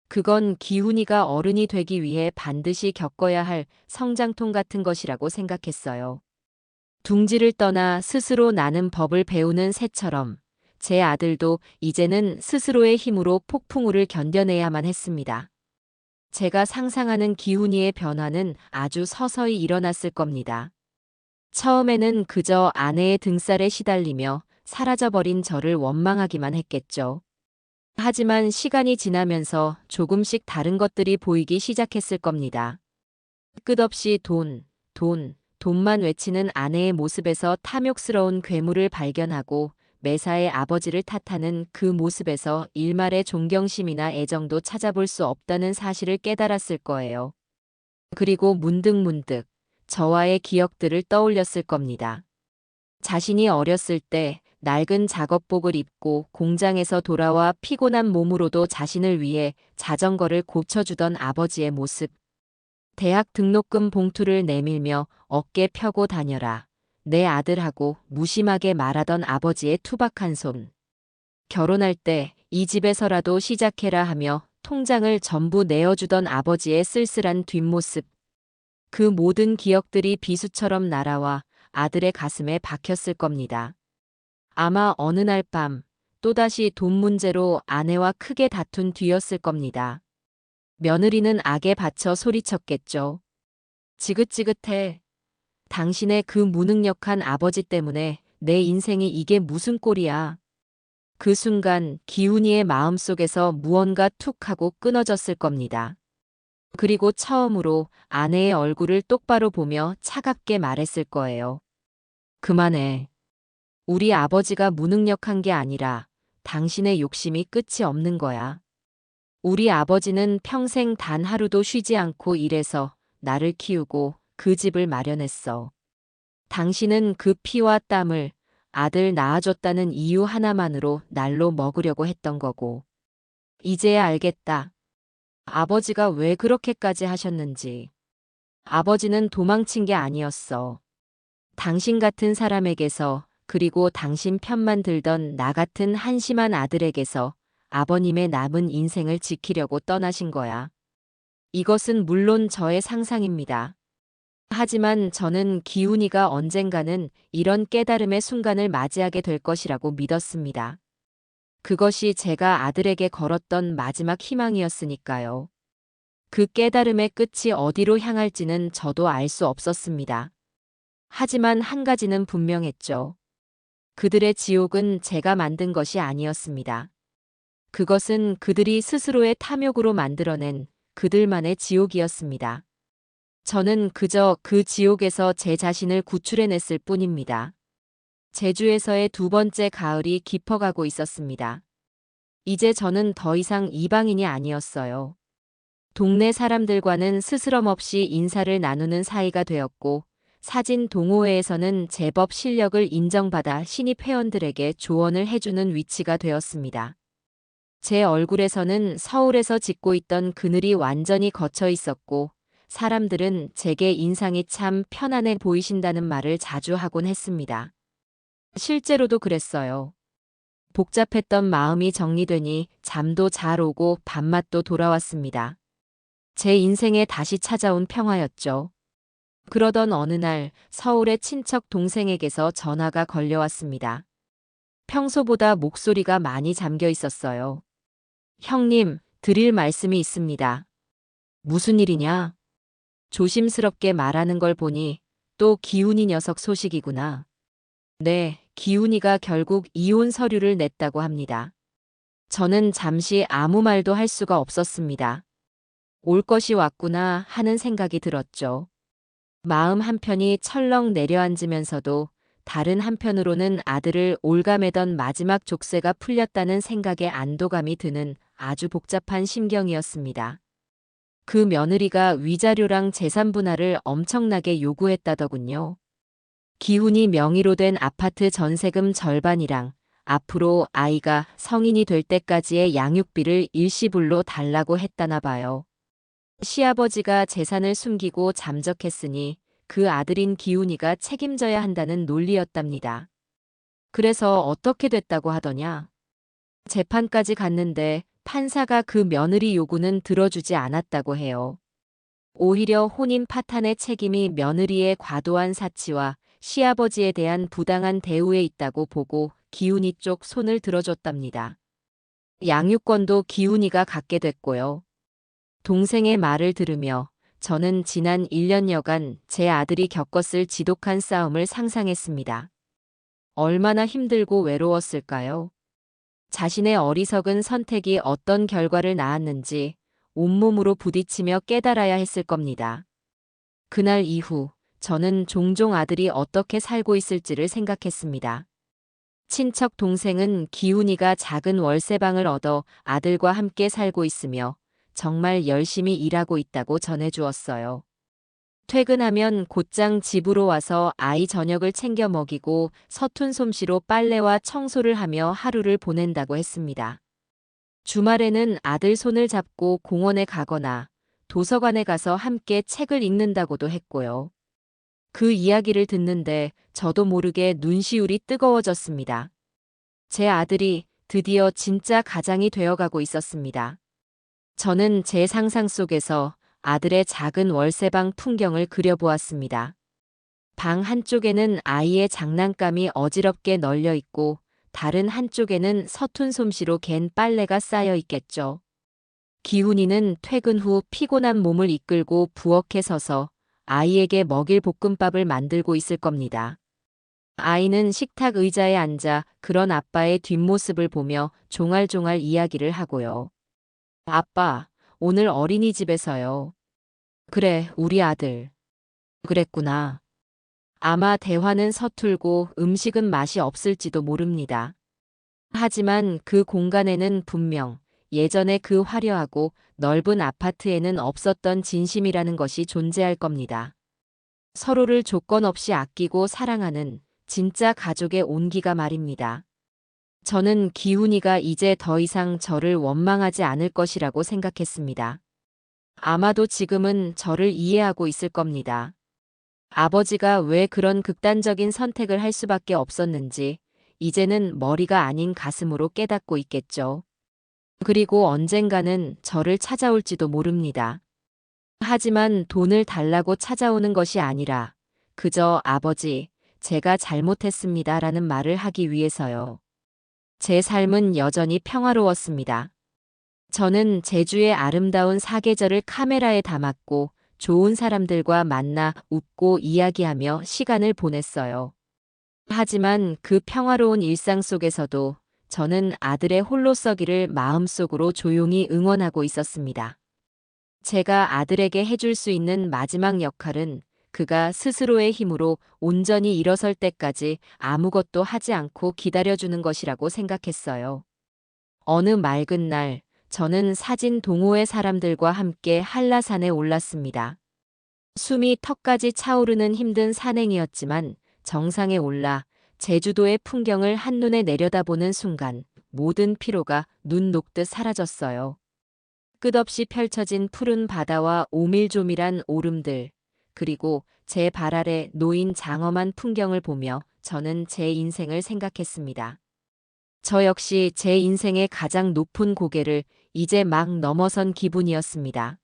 그건 기훈이가 어른이 되기 위해 반드시 겪어야 할 성장통 같은 것이라고 생각했어요. 둥지를 떠나 스스로 나는 법을 배우는 새처럼 제 아들도 이제는 스스로의 힘으로 폭풍우를 견뎌내야만 했습니다. 제가 상상하는 기훈이의 변화는 아주 서서히 일어났을 겁니다. 처음에는 그저 아내의 등살에 시달리며 사라져버린 저를 원망하기만 했겠죠. 하지만 시간이 지나면서 조금씩 다른 것들이 보이기 시작했을 겁니다. 끝없이 돈만 외치는 아내의 모습에서 탐욕스러운 괴물을 발견하고 매사에 아버지를 탓하는 그 모습에서 일말의 존경심이나 애정도 찾아볼 수 없다는 사실을 깨달았을 거예요. 그리고 문득문득 저와의 기억들을 떠올렸을 겁니다. 자신이 어렸을 때 낡은 작업복을 입고 공장에서 돌아와 피곤한 몸으로도 자신을 위해 자전거를 고쳐주던 아버지의 모습. 대학 등록금 봉투를 내밀며 어깨 펴고 다녀라. 내 아들하고 무심하게 말하던 아버지의 투박한 손. 결혼할 때 이 집에서라도 시작해라 하며 통장을 전부 내어주던 아버지의 쓸쓸한 뒷모습. 그 모든 기억들이 비수처럼 날아와 아들의 가슴에 박혔을 겁니다. 아마 어느 날 밤 또다시 돈 문제로 아내와 크게 다툰 뒤였을 겁니다. 며느리는 악에 받쳐 소리쳤겠죠. 지긋지긋해. 당신의 그 무능력한 아버지 때문에 내 인생이 이게 무슨 꼴이야. 그 순간 기훈이의 마음속에서 무언가 툭 하고 끊어졌을 겁니다. 그리고 처음으로 아내의 얼굴을 똑바로 보며 차갑게 말했을 거예요. 그만해. 우리 아버지가 무능력한 게 아니라 당신의 욕심이 끝이 없는 거야. 우리 아버지는 평생 단 하루도 쉬지 않고 일해서 나를 키우고 그 집을 마련했어. 당신은 그 피와 땀을 아들 낳아줬다는 이유 하나만으로 날로 먹으려고 했던 거고. 이제야 알겠다. 아버지가 왜 그렇게까지 하셨는지. 아버지는 도망친 게 아니었어. 당신 같은 사람에게서, 그리고 당신 편만 들던 나 같은 한심한 아들에게서 아버님의 남은 인생을 지키려고 떠나신 거야. 이것은 물론 저의 상상입니다. 하지만 저는 기훈이가 언젠가는 이런 깨달음의 순간을 맞이하게 될 것이라고 믿었습니다. 그것이 제가 아들에게 걸었던 마지막 희망이었으니까요. 그 깨달음의 끝이 어디로 향할지는 저도 알 수 없었습니다. 하지만 한 가지는 분명했죠. 그들의 지옥은 제가 만든 것이 아니었습니다. 그것은 그들이 스스로의 탐욕으로 만들어낸 그들만의 지옥이었습니다. 저는 그저 그 지옥에서 제 자신을 구출해냈을 뿐입니다. 제주에서의 두 번째 가을이 깊어가고 있었습니다. 이제 저는 더 이상 이방인이 아니었어요. 동네 사람들과는 스스럼 없이 인사를 나누는 사이가 되었고, 사진 동호회에서는 제법 실력을 인정받아 신입 회원들에게 조언을 해주는 위치가 되었습니다. 제 얼굴에서는 서울에서 짓고 있던 그늘이 완전히 걷혀 있었고, 사람들은 제게 인상이 참 편안해 보이신다는 말을 자주 하곤 했습니다. 실제로도 그랬어요. 복잡했던 마음이 정리되니 잠도 잘 오고 밥맛도 돌아왔습니다. 제 인생에 다시 찾아온 평화였죠. 그러던 어느 날 서울의 친척 동생에게서 전화가 걸려왔습니다. 평소보다 목소리가 많이 잠겨 있었어요. 형님, 드릴 말씀이 있습니다. 무슨 일이냐? 조심스럽게 말하는 걸 보니 또 기훈이 녀석 소식이구나. 네, 기훈이가 결국 이혼 서류를 냈다고 합니다. 저는 잠시 아무 말도 할 수가 없었습니다. 올 것이 왔구나 하는 생각이 들었죠. 마음 한편이 철렁 내려앉으면서도 다른 한편으로는 아들을 올가매던 마지막 족쇄가 풀렸다는 생각에 안도감이 드는 아주 복잡한 심경이었습니다. 그 며느리가 위자료랑 재산 분할을 엄청나게 요구했다더군요. 기훈이 명의로 된 아파트 전세금 절반이랑 앞으로 아이가 성인이 될 때까지의 양육비를 일시불로 달라고 했다나 봐요. 시아버지가 재산을 숨기고 잠적했으니 그 아들인 기훈이가 책임져야 한다는 논리였답니다. 그래서 어떻게 됐다고 하더냐? 재판까지 갔는데 판사가 그 며느리 요구는 들어주지 않았다고 해요. 오히려 혼인 파탄의 책임이 며느리의 과도한 사치와 시아버지에 대한 부당한 대우에 있다고 보고 기훈이 쪽 손을 들어줬답니다. 양육권도 기훈이가 갖게 됐고요. 동생의 말을 들으며 저는 지난 1년여간 제 아들이 겪었을 지독한 싸움을 상상했습니다. 얼마나 힘들고 외로웠을까요? 자신의 어리석은 선택이 어떤 결과를 낳았는지 온몸으로 부딪히며 깨달아야 했을 겁니다. 그날 이후 저는 종종 아들이 어떻게 살고 있을지를 생각했습니다. 친척 동생은 기훈이가 작은 월세방을 얻어 아들과 함께 살고 있으며 정말 열심히 일하고 있다고 전해주었어요. 퇴근하면 곧장 집으로 와서 아이 저녁을 챙겨 먹이고 서툰 솜씨로 빨래와 청소를 하며 하루를 보낸다고 했습니다. 주말에는 아들 손을 잡고 공원에 가거나 도서관에 가서 함께 책을 읽는다고도 했고요. 그 이야기를 듣는데 저도 모르게 눈시울이 뜨거워졌습니다. 제 아들이 드디어 진짜 가장이 되어가고 있었습니다. 저는 제 상상 속에서 아들의 작은 월세방 풍경을 그려보았습니다. 방 한쪽에는 아이의 장난감이 어지럽게 널려 있고 다른 한쪽에는 서툰 솜씨로 갠 빨래가 쌓여 있겠죠. 기훈이는 퇴근 후 피곤한 몸을 이끌고 부엌에 서서 아이에게 먹일 볶음밥을 만들고 있을 겁니다. 아이는 식탁 의자에 앉아 그런 아빠의 뒷모습을 보며 종알종알 이야기를 하고요. 아빠, 오늘 어린이집에서요. 그래, 우리 아들. 그랬구나. 아마 대화는 서툴고 음식은 맛이 없을지도 모릅니다. 하지만 그 공간에는 분명 예전에 그 화려하고 넓은 아파트에는 없었던 진심이라는 것이 존재할 겁니다. 서로를 조건 없이 아끼고 사랑하는 진짜 가족의 온기가 말입니다. 저는 기훈이가 이제 더 이상 저를 원망하지 않을 것이라고 생각했습니다. 아마도 지금은 저를 이해하고 있을 겁니다. 아버지가 왜 그런 극단적인 선택을 할 수밖에 없었는지 이제는 머리가 아닌 가슴으로 깨닫고 있겠죠. 그리고 언젠가는 저를 찾아올지도 모릅니다. 하지만 돈을 달라고 찾아오는 것이 아니라 그저 아버지, 제가 잘못했습니다라는 말을 하기 위해서요. 제 삶은 여전히 평화로웠습니다. 저는 제주의 아름다운 사계절을 카메라에 담았고 좋은 사람들과 만나 웃고 이야기하며 시간을 보냈어요. 하지만 그 평화로운 일상 속에서도 저는 아들의 홀로서기를 마음속으로 조용히 응원하고 있었습니다. 제가 아들에게 해줄 수 있는 마지막 역할은 그가 스스로의 힘으로 온전히 일어설 때까지 아무것도 하지 않고 기다려주는 것이라고 생각했어요. 어느 맑은 날, 저는 사진 동호회 사람들과 함께 한라산에 올랐습니다. 숨이 턱까지 차오르는 힘든 산행이었지만 정상에 올라 제주도의 풍경을 한눈에 내려다보는 순간 모든 피로가 눈 녹듯 사라졌어요. 끝없이 펼쳐진 푸른 바다와 오밀조밀한 오름들, 그리고 제 발 아래 놓인 장엄한 풍경을 보며 저는 제 인생을 생각했습니다. 저 역시 제 인생의 가장 높은 고개를 이제 막 넘어선 기분이었습니다.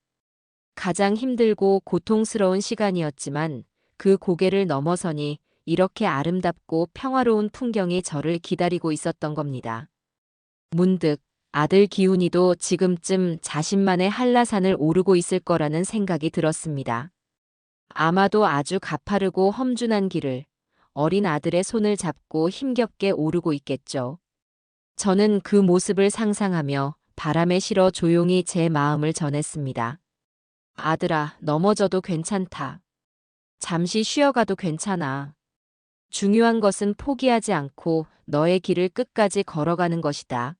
가장 힘들고 고통스러운 시간이었지만 그 고개를 넘어서니 이렇게 아름답고 평화로운 풍경이 저를 기다리고 있었던 겁니다. 문득 아들 기훈이도 지금쯤 자신만의 한라산을 오르고 있을 거라는 생각이 들었습니다. 아마도 아주 가파르고 험준한 길을 어린 아들의 손을 잡고 힘겹게 오르고 있겠죠. 저는 그 모습을 상상하며 바람에 실어 조용히 제 마음을 전했습니다. 아들아, 넘어져도 괜찮다. 잠시 쉬어가도 괜찮아. 중요한 것은 포기하지 않고 너의 길을 끝까지 걸어가는 것이다.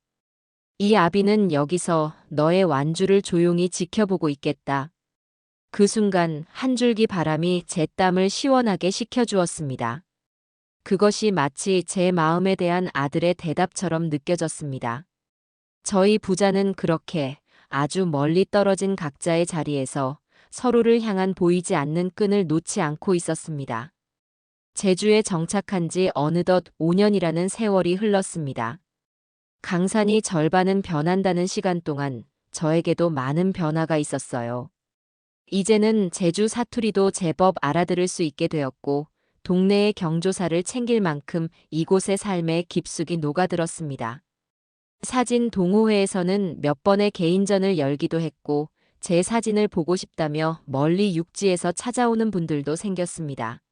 이 아비는 여기서 너의 완주를 조용히 지켜보고 있겠다. 그 순간 한 줄기 바람이 제 땀을 시원하게 식혀주었습니다. 그것이 마치 제 마음에 대한 아들의 대답처럼 느껴졌습니다. 저희 부자는 그렇게 아주 멀리 떨어진 각자의 자리에서 서로를 향한 보이지 않는 끈을 놓지 않고 있었습니다. 제주에 정착한 지 어느덧 5년이라는 세월이 흘렀습니다. 강산이 절반은 변한다는 시간 동안 저에게도 많은 변화가 있었어요. 이제는 제주 사투리도 제법 알아들을 수 있게 되었고 동네의 경조사를 챙길 만큼 이곳의 삶에 깊숙이 녹아들었습니다. 사진 동호회에서는 몇 번의 개인전을 열기도 했고 제 사진을 보고 싶다며 멀리 육지에서 찾아오는 분들도 생겼습니다.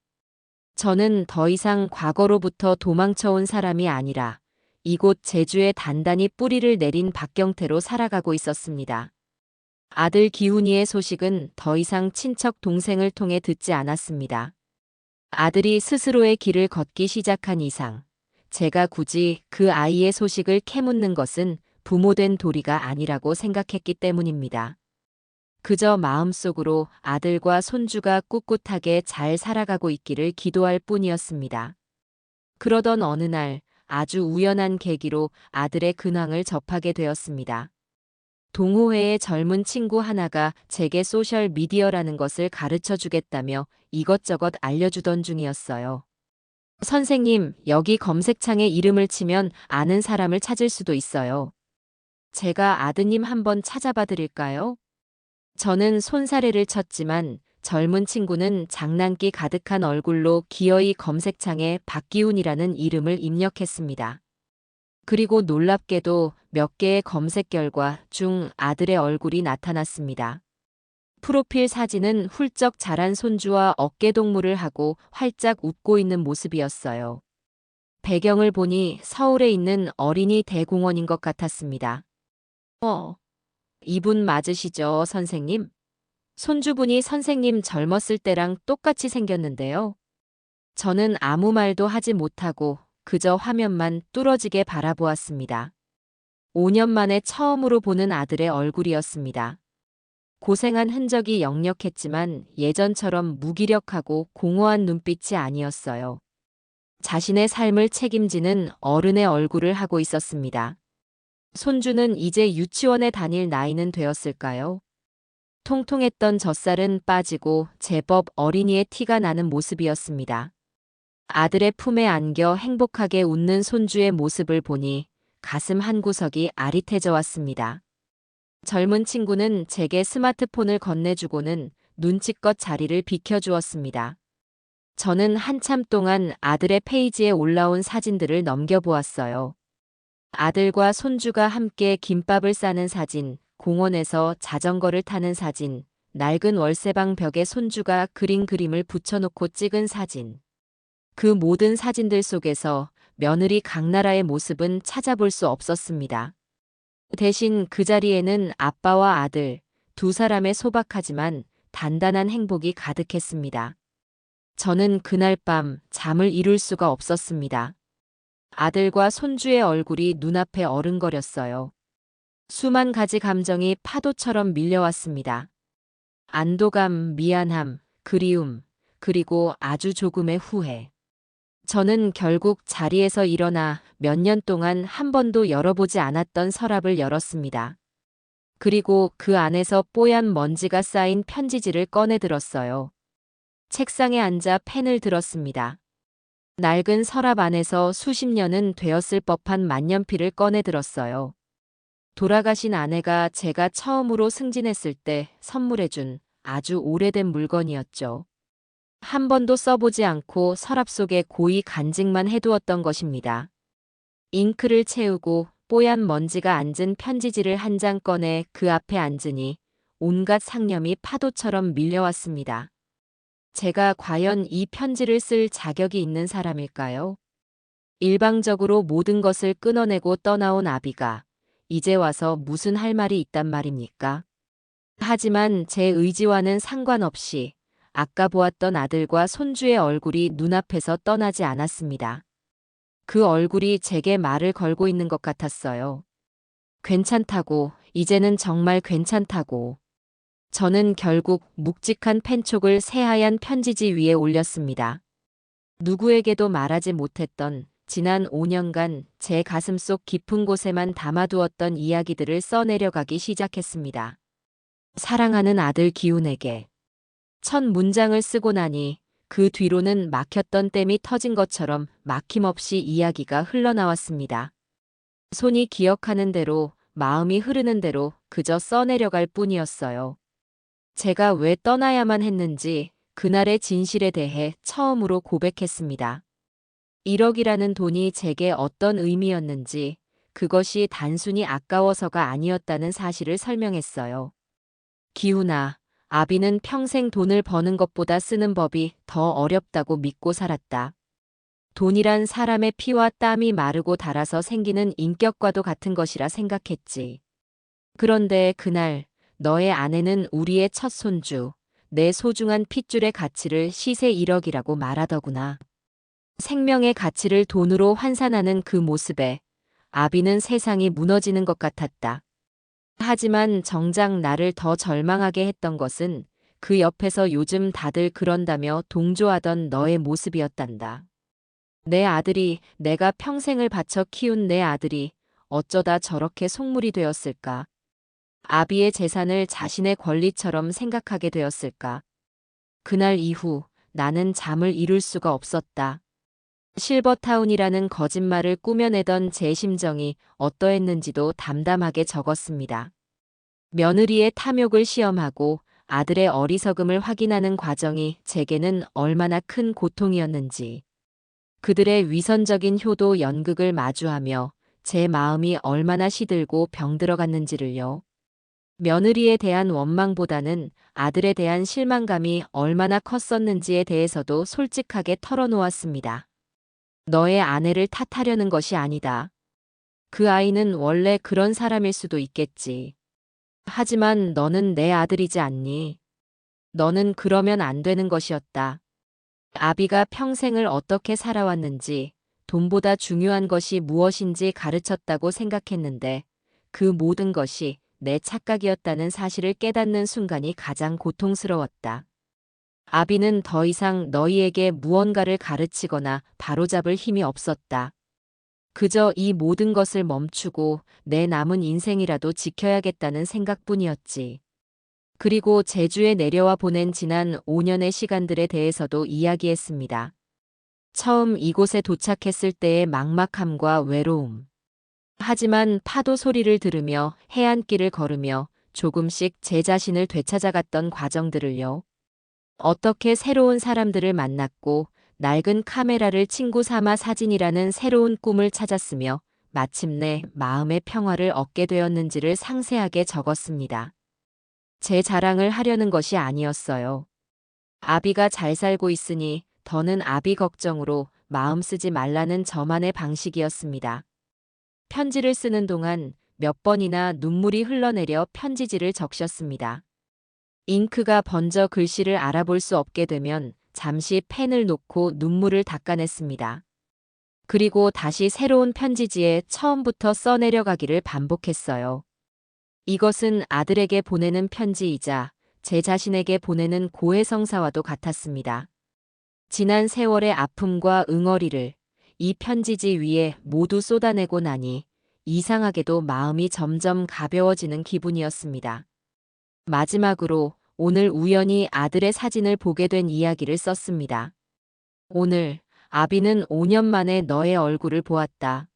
저는 더 이상 과거로부터 도망쳐온 사람이 아니라 이곳 제주에 단단히 뿌리를 내린 박경태로 살아가고 있었습니다. 아들 기훈이의 소식은 더 이상 친척 동생을 통해 듣지 않았습니다. 아들이 스스로의 길을 걷기 시작한 이상 제가 굳이 그 아이의 소식을 캐묻는 것은 부모된 도리가 아니라고 생각했기 때문입니다. 그저 마음속으로 아들과 손주가 꿋꿋하게 잘 살아가고 있기를 기도할 뿐이었습니다. 그러던 어느 날 아주 우연한 계기로 아들의 근황을 접하게 되었습니다. 동호회의 젊은 친구 하나가 제게 소셜 미디어라는 것을 가르쳐 주겠다며 이것저것 알려주던 중이었어요. 선생님, 여기 검색창에 이름을 치면 아는 사람을 찾을 수도 있어요. 제가 아드님 한번 찾아봐 드릴까요? 저는 손사래를 쳤지만 젊은 친구는 장난기 가득한 얼굴로 기어이 검색창에 박기훈이라는 이름을 입력했습니다. 그리고 놀랍게도 몇 개의 검색 결과 중 아들의 얼굴이 나타났습니다. 프로필 사진은 훌쩍 자란 손주와 어깨동무를 하고 활짝 웃고 있는 모습이었어요. 배경을 보니 서울에 있는 어린이 대공원인 것 같았습니다. 이분 맞으시죠, 선생님? 손주분이 선생님 젊었을 때랑 똑같이 생겼는데요. 저는 아무 말도 하지 못하고 그저 화면만 뚫어지게 바라보았습니다. 5년 만에 처음으로 보는 아들의 얼굴이었습니다. 고생한 흔적이 역력했지만 예전처럼 무기력하고 공허한 눈빛이 아니었어요. 자신의 삶을 책임지는 어른의 얼굴을 하고 있었습니다. 손주는 이제 유치원에 다닐 나이는 되었을까요? 통통했던 젖살은 빠지고 제법 어린이의 티가 나는 모습이었습니다. 아들의 품에 안겨 행복하게 웃는 손주의 모습을 보니 가슴 한구석이 아릿해져 왔습니다. 젊은 친구는 제게 스마트폰을 건네주고는 눈치껏 자리를 비켜주었습니다. 저는 한참 동안 아들의 페이지에 올라온 사진들을 넘겨보았어요. 아들과 손주가 함께 김밥을 싸는 사진, 공원에서 자전거를 타는 사진, 낡은 월세방 벽에 손주가 그린 그림을 붙여놓고 찍은 사진. 그 모든 사진들 속에서 며느리 강나라의 모습은 찾아볼 수 없었습니다. 대신 그 자리에는 아빠와 아들, 두 사람의 소박하지만 단단한 행복이 가득했습니다. 저는 그날 밤 잠을 이룰 수가 없었습니다. 아들과 손주의 얼굴이 눈앞에 어른거렸어요. 수만 가지 감정이 파도처럼 밀려왔습니다. 안도감, 미안함, 그리움, 그리고 아주 조금의 후회. 저는 결국 자리에서 일어나 몇 년 동안 한 번도 열어보지 않았던 서랍을 열었습니다. 그리고 그 안에서 뽀얀 먼지가 쌓인 편지지를 꺼내 들었어요. 책상에 앉아 펜을 들었습니다. 낡은 서랍 안에서 수십 년은 되었을 법한 만년필을 꺼내 들었어요. 돌아가신 아내가 제가 처음으로 승진했을 때 선물해준 아주 오래된 물건이었죠. 한 번도 써보지 않고 서랍 속에 고이 간직만 해두었던 것입니다. 잉크를 채우고 뽀얀 먼지가 앉은 편지지를 한 장 꺼내 그 앞에 앉으니 온갖 상념이 파도처럼 밀려왔습니다. 제가 과연 이 편지를 쓸 자격이 있는 사람일까요? 일방적으로 모든 것을 끊어내고 떠나온 아비가 이제 와서 무슨 할 말이 있단 말입니까? 하지만 제 의지와는 상관없이 아까 보았던 아들과 손주의 얼굴이 눈앞에서 떠나지 않았습니다. 그 얼굴이 제게 말을 걸고 있는 것 같았어요. 괜찮다고, 이제는 정말 괜찮다고. 저는 결국 묵직한 펜촉을 새하얀 편지지 위에 올렸습니다. 누구에게도 말하지 못했던 지난 5년간 제 가슴속 깊은 곳에만 담아두었던 이야기들을 써내려가기 시작했습니다. 사랑하는 아들 기훈에게. 첫 문장을 쓰고 나니 그 뒤로는 막혔던 댐이 터진 것처럼 막힘없이 이야기가 흘러나왔습니다. 손이 기억하는 대로, 마음이 흐르는 대로 그저 써내려갈 뿐이었어요. 제가 왜 떠나야만 했는지 그날의 진실에 대해 처음으로 고백했습니다. 1억이라는 돈이 제게 어떤 의미였는지, 그것이 단순히 아까워서가 아니었다는 사실을 설명했어요. 기훈아, 아비는 평생 돈을 버는 것보다 쓰는 법이 더 어렵다고 믿고 살았다. 돈이란 사람의 피와 땀이 마르고 닳아서 생기는 인격과도 같은 것이라 생각했지. 그런데 그날 너의 아내는 우리의 첫 손주, 내 소중한 핏줄의 가치를 시세 1억이라고 말하더구나. 생명의 가치를 돈으로 환산하는 그 모습에 아비는 세상이 무너지는 것 같았다. 하지만 정작 나를 더 절망하게 했던 것은 그 옆에서 요즘 다들 그런다며 동조하던 너의 모습이었단다. 내 아들이, 내가 평생을 바쳐 키운 내 아들이 어쩌다 저렇게 속물이 되었을까? 아비의 재산을 자신의 권리처럼 생각하게 되었을까? 그날 이후 나는 잠을 이룰 수가 없었다. 실버타운이라는 거짓말을 꾸며내던 제 심정이 어떠했는지도 담담하게 적었습니다. 며느리의 탐욕을 시험하고 아들의 어리석음을 확인하는 과정이 제게는 얼마나 큰 고통이었는지, 그들의 위선적인 효도 연극을 마주하며 제 마음이 얼마나 시들고 병들어갔는지를요. 며느리에 대한 원망보다는 아들에 대한 실망감이 얼마나 컸었는지에 대해서도 솔직하게 털어놓았습니다. 너의 아내를 탓하려는 것이 아니다. 그 아이는 원래 그런 사람일 수도 있겠지. 하지만 너는 내 아들이지 않니? 너는 그러면 안 되는 것이었다. 아비가 평생을 어떻게 살아왔는지, 돈보다 중요한 것이 무엇인지 가르쳤다고 생각했는데 그 모든 것이 내 착각이었다는 사실을 깨닫는 순간이 가장 고통스러웠다. 아비는 더 이상 너희에게 무언가를 가르치거나 바로잡을 힘이 없었다. 그저 이 모든 것을 멈추고 내 남은 인생이라도 지켜야겠다는 생각뿐이었지. 그리고 제주에 내려와 보낸 지난 5년의 시간들에 대해서도 이야기했습니다. 처음 이곳에 도착했을 때의 막막함과 외로움. 하지만 파도 소리를 들으며 해안길을 걸으며 조금씩 제 자신을 되찾아갔던 과정들을요. 어떻게 새로운 사람들을 만났고 낡은 카메라를 친구 삼아 사진이라는 새로운 꿈을 찾았으며 마침내 마음의 평화를 얻게 되었는지를 상세하게 적었습니다. 제 자랑을 하려는 것이 아니었어요. 아비가 잘 살고 있으니 더는 아비 걱정으로 마음 쓰지 말라는 저만의 방식이었습니다. 편지를 쓰는 동안 몇 번이나 눈물이 흘러내려 편지지를 적셨습니다. 잉크가 번져 글씨를 알아볼 수 없게 되면 잠시 펜을 놓고 눈물을 닦아냈습니다. 그리고 다시 새로운 편지지에 처음부터 써내려가기를 반복했어요. 이것은 아들에게 보내는 편지이자 제 자신에게 보내는 고해성사와도 같았습니다. 지난 세월의 아픔과 응어리를 이 편지지 위에 모두 쏟아내고 나니 이상하게도 마음이 점점 가벼워지는 기분이었습니다. 마지막으로 오늘 우연히 아들의 사진을 보게 된 이야기를 썼습니다. 오늘 아비는 5년 만에 너의 얼굴을 보았다.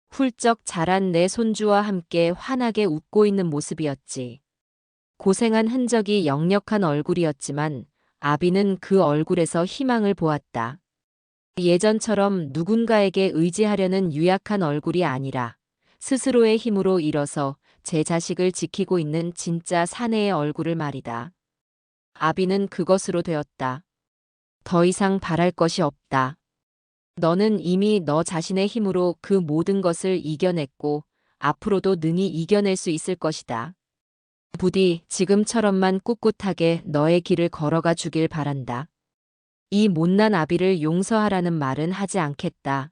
훌쩍 자란 내 손주와 함께 환하게 웃고 있는 모습이었지. 고생한 흔적이 역력한 얼굴이었지만 아비는 그 얼굴에서 희망을 보았다. 예전처럼 누군가에게 의지하려는 유약한 얼굴이 아니라 스스로의 힘으로 일어서 제 자식을 지키고 있는 진짜 사내의 얼굴을 말이다. 아비는 그것으로 되었다. 더 이상 바랄 것이 없다. 너는 이미 너 자신의 힘으로 그 모든 것을 이겨냈고 앞으로도 능히 이겨낼 수 있을 것이다. 부디 지금처럼만 꿋꿋하게 너의 길을 걸어가 주길 바란다. 이 못난 아비를 용서하라는 말은 하지 않겠다.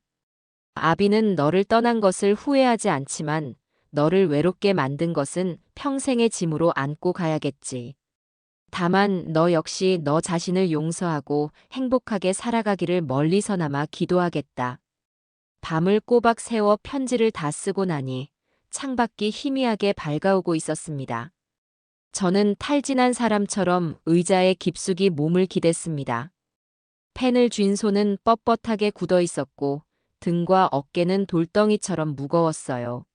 아비는 너를 떠난 것을 후회하지 않지만 너를 외롭게 만든 것은 평생의 짐으로 안고 가야겠지. 다만 너 역시 너 자신을 용서하고 행복하게 살아가기를 멀리서나마 기도하겠다. 밤을 꼬박 새워 편지를 다 쓰고 나니 창밖이 희미하게 밝아오고 있었습니다. 저는 탈진한 사람처럼 의자에 깊숙이 몸을 기댔습니다. 펜을 쥔 손은 뻣뻣하게 굳어 있었고 등과 어깨는 돌덩이처럼 무거웠어요.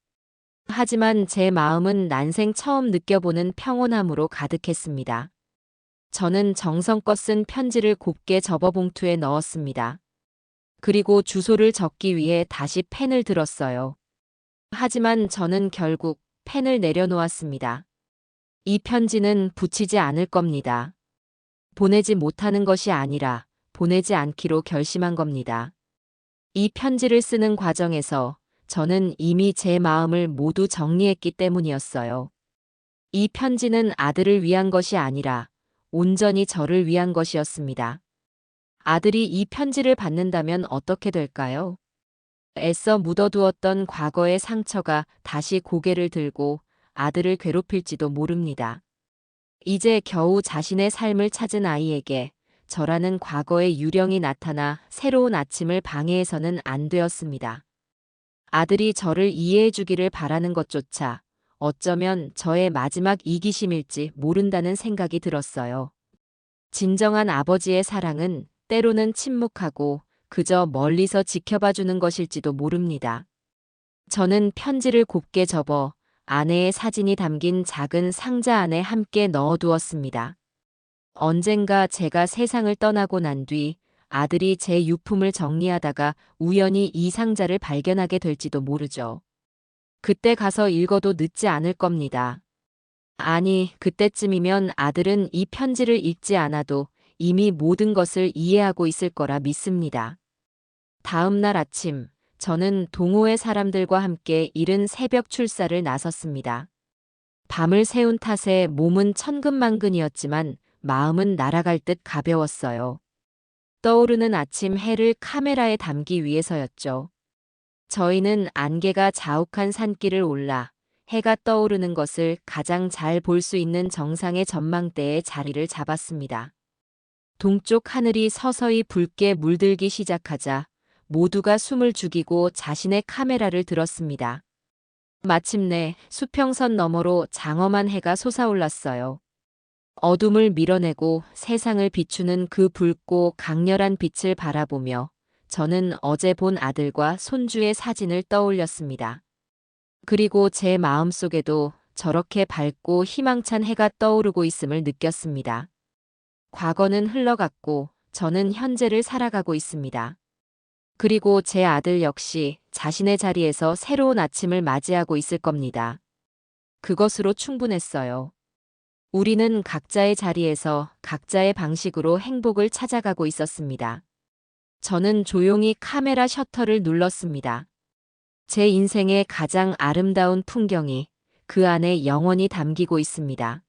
하지만 제 마음은 난생 처음 느껴보는 평온함으로 가득했습니다. 저는 정성껏 쓴 편지를 곱게 접어 봉투에 넣었습니다. 그리고 주소를 적기 위해 다시 펜을 들었어요. 하지만 저는 결국 펜을 내려놓았습니다. 이 편지는 붙이지 않을 겁니다. 보내지 못하는 것이 아니라 보내지 않기로 결심한 겁니다. 이 편지를 쓰는 과정에서 저는 이미 제 마음을 모두 정리했기 때문이었어요. 이 편지는 아들을 위한 것이 아니라 온전히 저를 위한 것이었습니다. 아들이 이 편지를 받는다면 어떻게 될까요? 애써 묻어두었던 과거의 상처가 다시 고개를 들고 아들을 괴롭힐지도 모릅니다. 이제 겨우 자신의 삶을 찾은 아이에게 저라는 과거의 유령이 나타나 새로운 아침을 방해해서는 안 되었습니다. 아들이 저를 이해해 주기를 바라는 것조차 어쩌면 저의 마지막 이기심일지 모른다는 생각이 들었어요. 진정한 아버지의 사랑은 때로는 침묵하고 그저 멀리서 지켜봐주는 것일지도 모릅니다. 저는 편지를 곱게 접어 아내의 사진이 담긴 작은 상자 안에 함께 넣어두었습니다. 언젠가 제가 세상을 떠나고 난 뒤 아들이 제 유품을 정리하다가 우연히 이 상자를 발견하게 될지도 모르죠. 그때 가서 읽어도 늦지 않을 겁니다. 아니, 그때쯤이면 아들은 이 편지를 읽지 않아도 이미 모든 것을 이해하고 있을 거라 믿습니다. 다음 날 아침, 저는 동호회 사람들과 함께 이른 새벽 출사를 나섰습니다. 밤을 새운 탓에 몸은 천근만근이었지만 마음은 날아갈 듯 가벼웠어요. 떠오르는 아침 해를 카메라에 담기 위해서였죠. 저희는 안개가 자욱한 산길을 올라 해가 떠오르는 것을 가장 잘 볼 수 있는 정상의 전망대에 자리를 잡았습니다. 동쪽 하늘이 서서히 붉게 물들기 시작하자 모두가 숨을 죽이고 자신의 카메라를 들었습니다. 마침내 수평선 너머로 장엄한 해가 솟아올랐어요. 어둠을 밀어내고 세상을 비추는 그 붉고 강렬한 빛을 바라보며 저는 어제 본 아들과 손주의 사진을 떠올렸습니다. 그리고 제 마음속에도 저렇게 밝고 희망찬 해가 떠오르고 있음을 느꼈습니다. 과거는 흘러갔고 저는 현재를 살아가고 있습니다. 그리고 제 아들 역시 자신의 자리에서 새로운 아침을 맞이하고 있을 겁니다. 그것으로 충분했어요. 우리는 각자의 자리에서 각자의 방식으로 행복을 찾아가고 있었습니다. 저는 조용히 카메라 셔터를 눌렀습니다. 제 인생의 가장 아름다운 풍경이 그 안에 영원히 담기고 있습니다.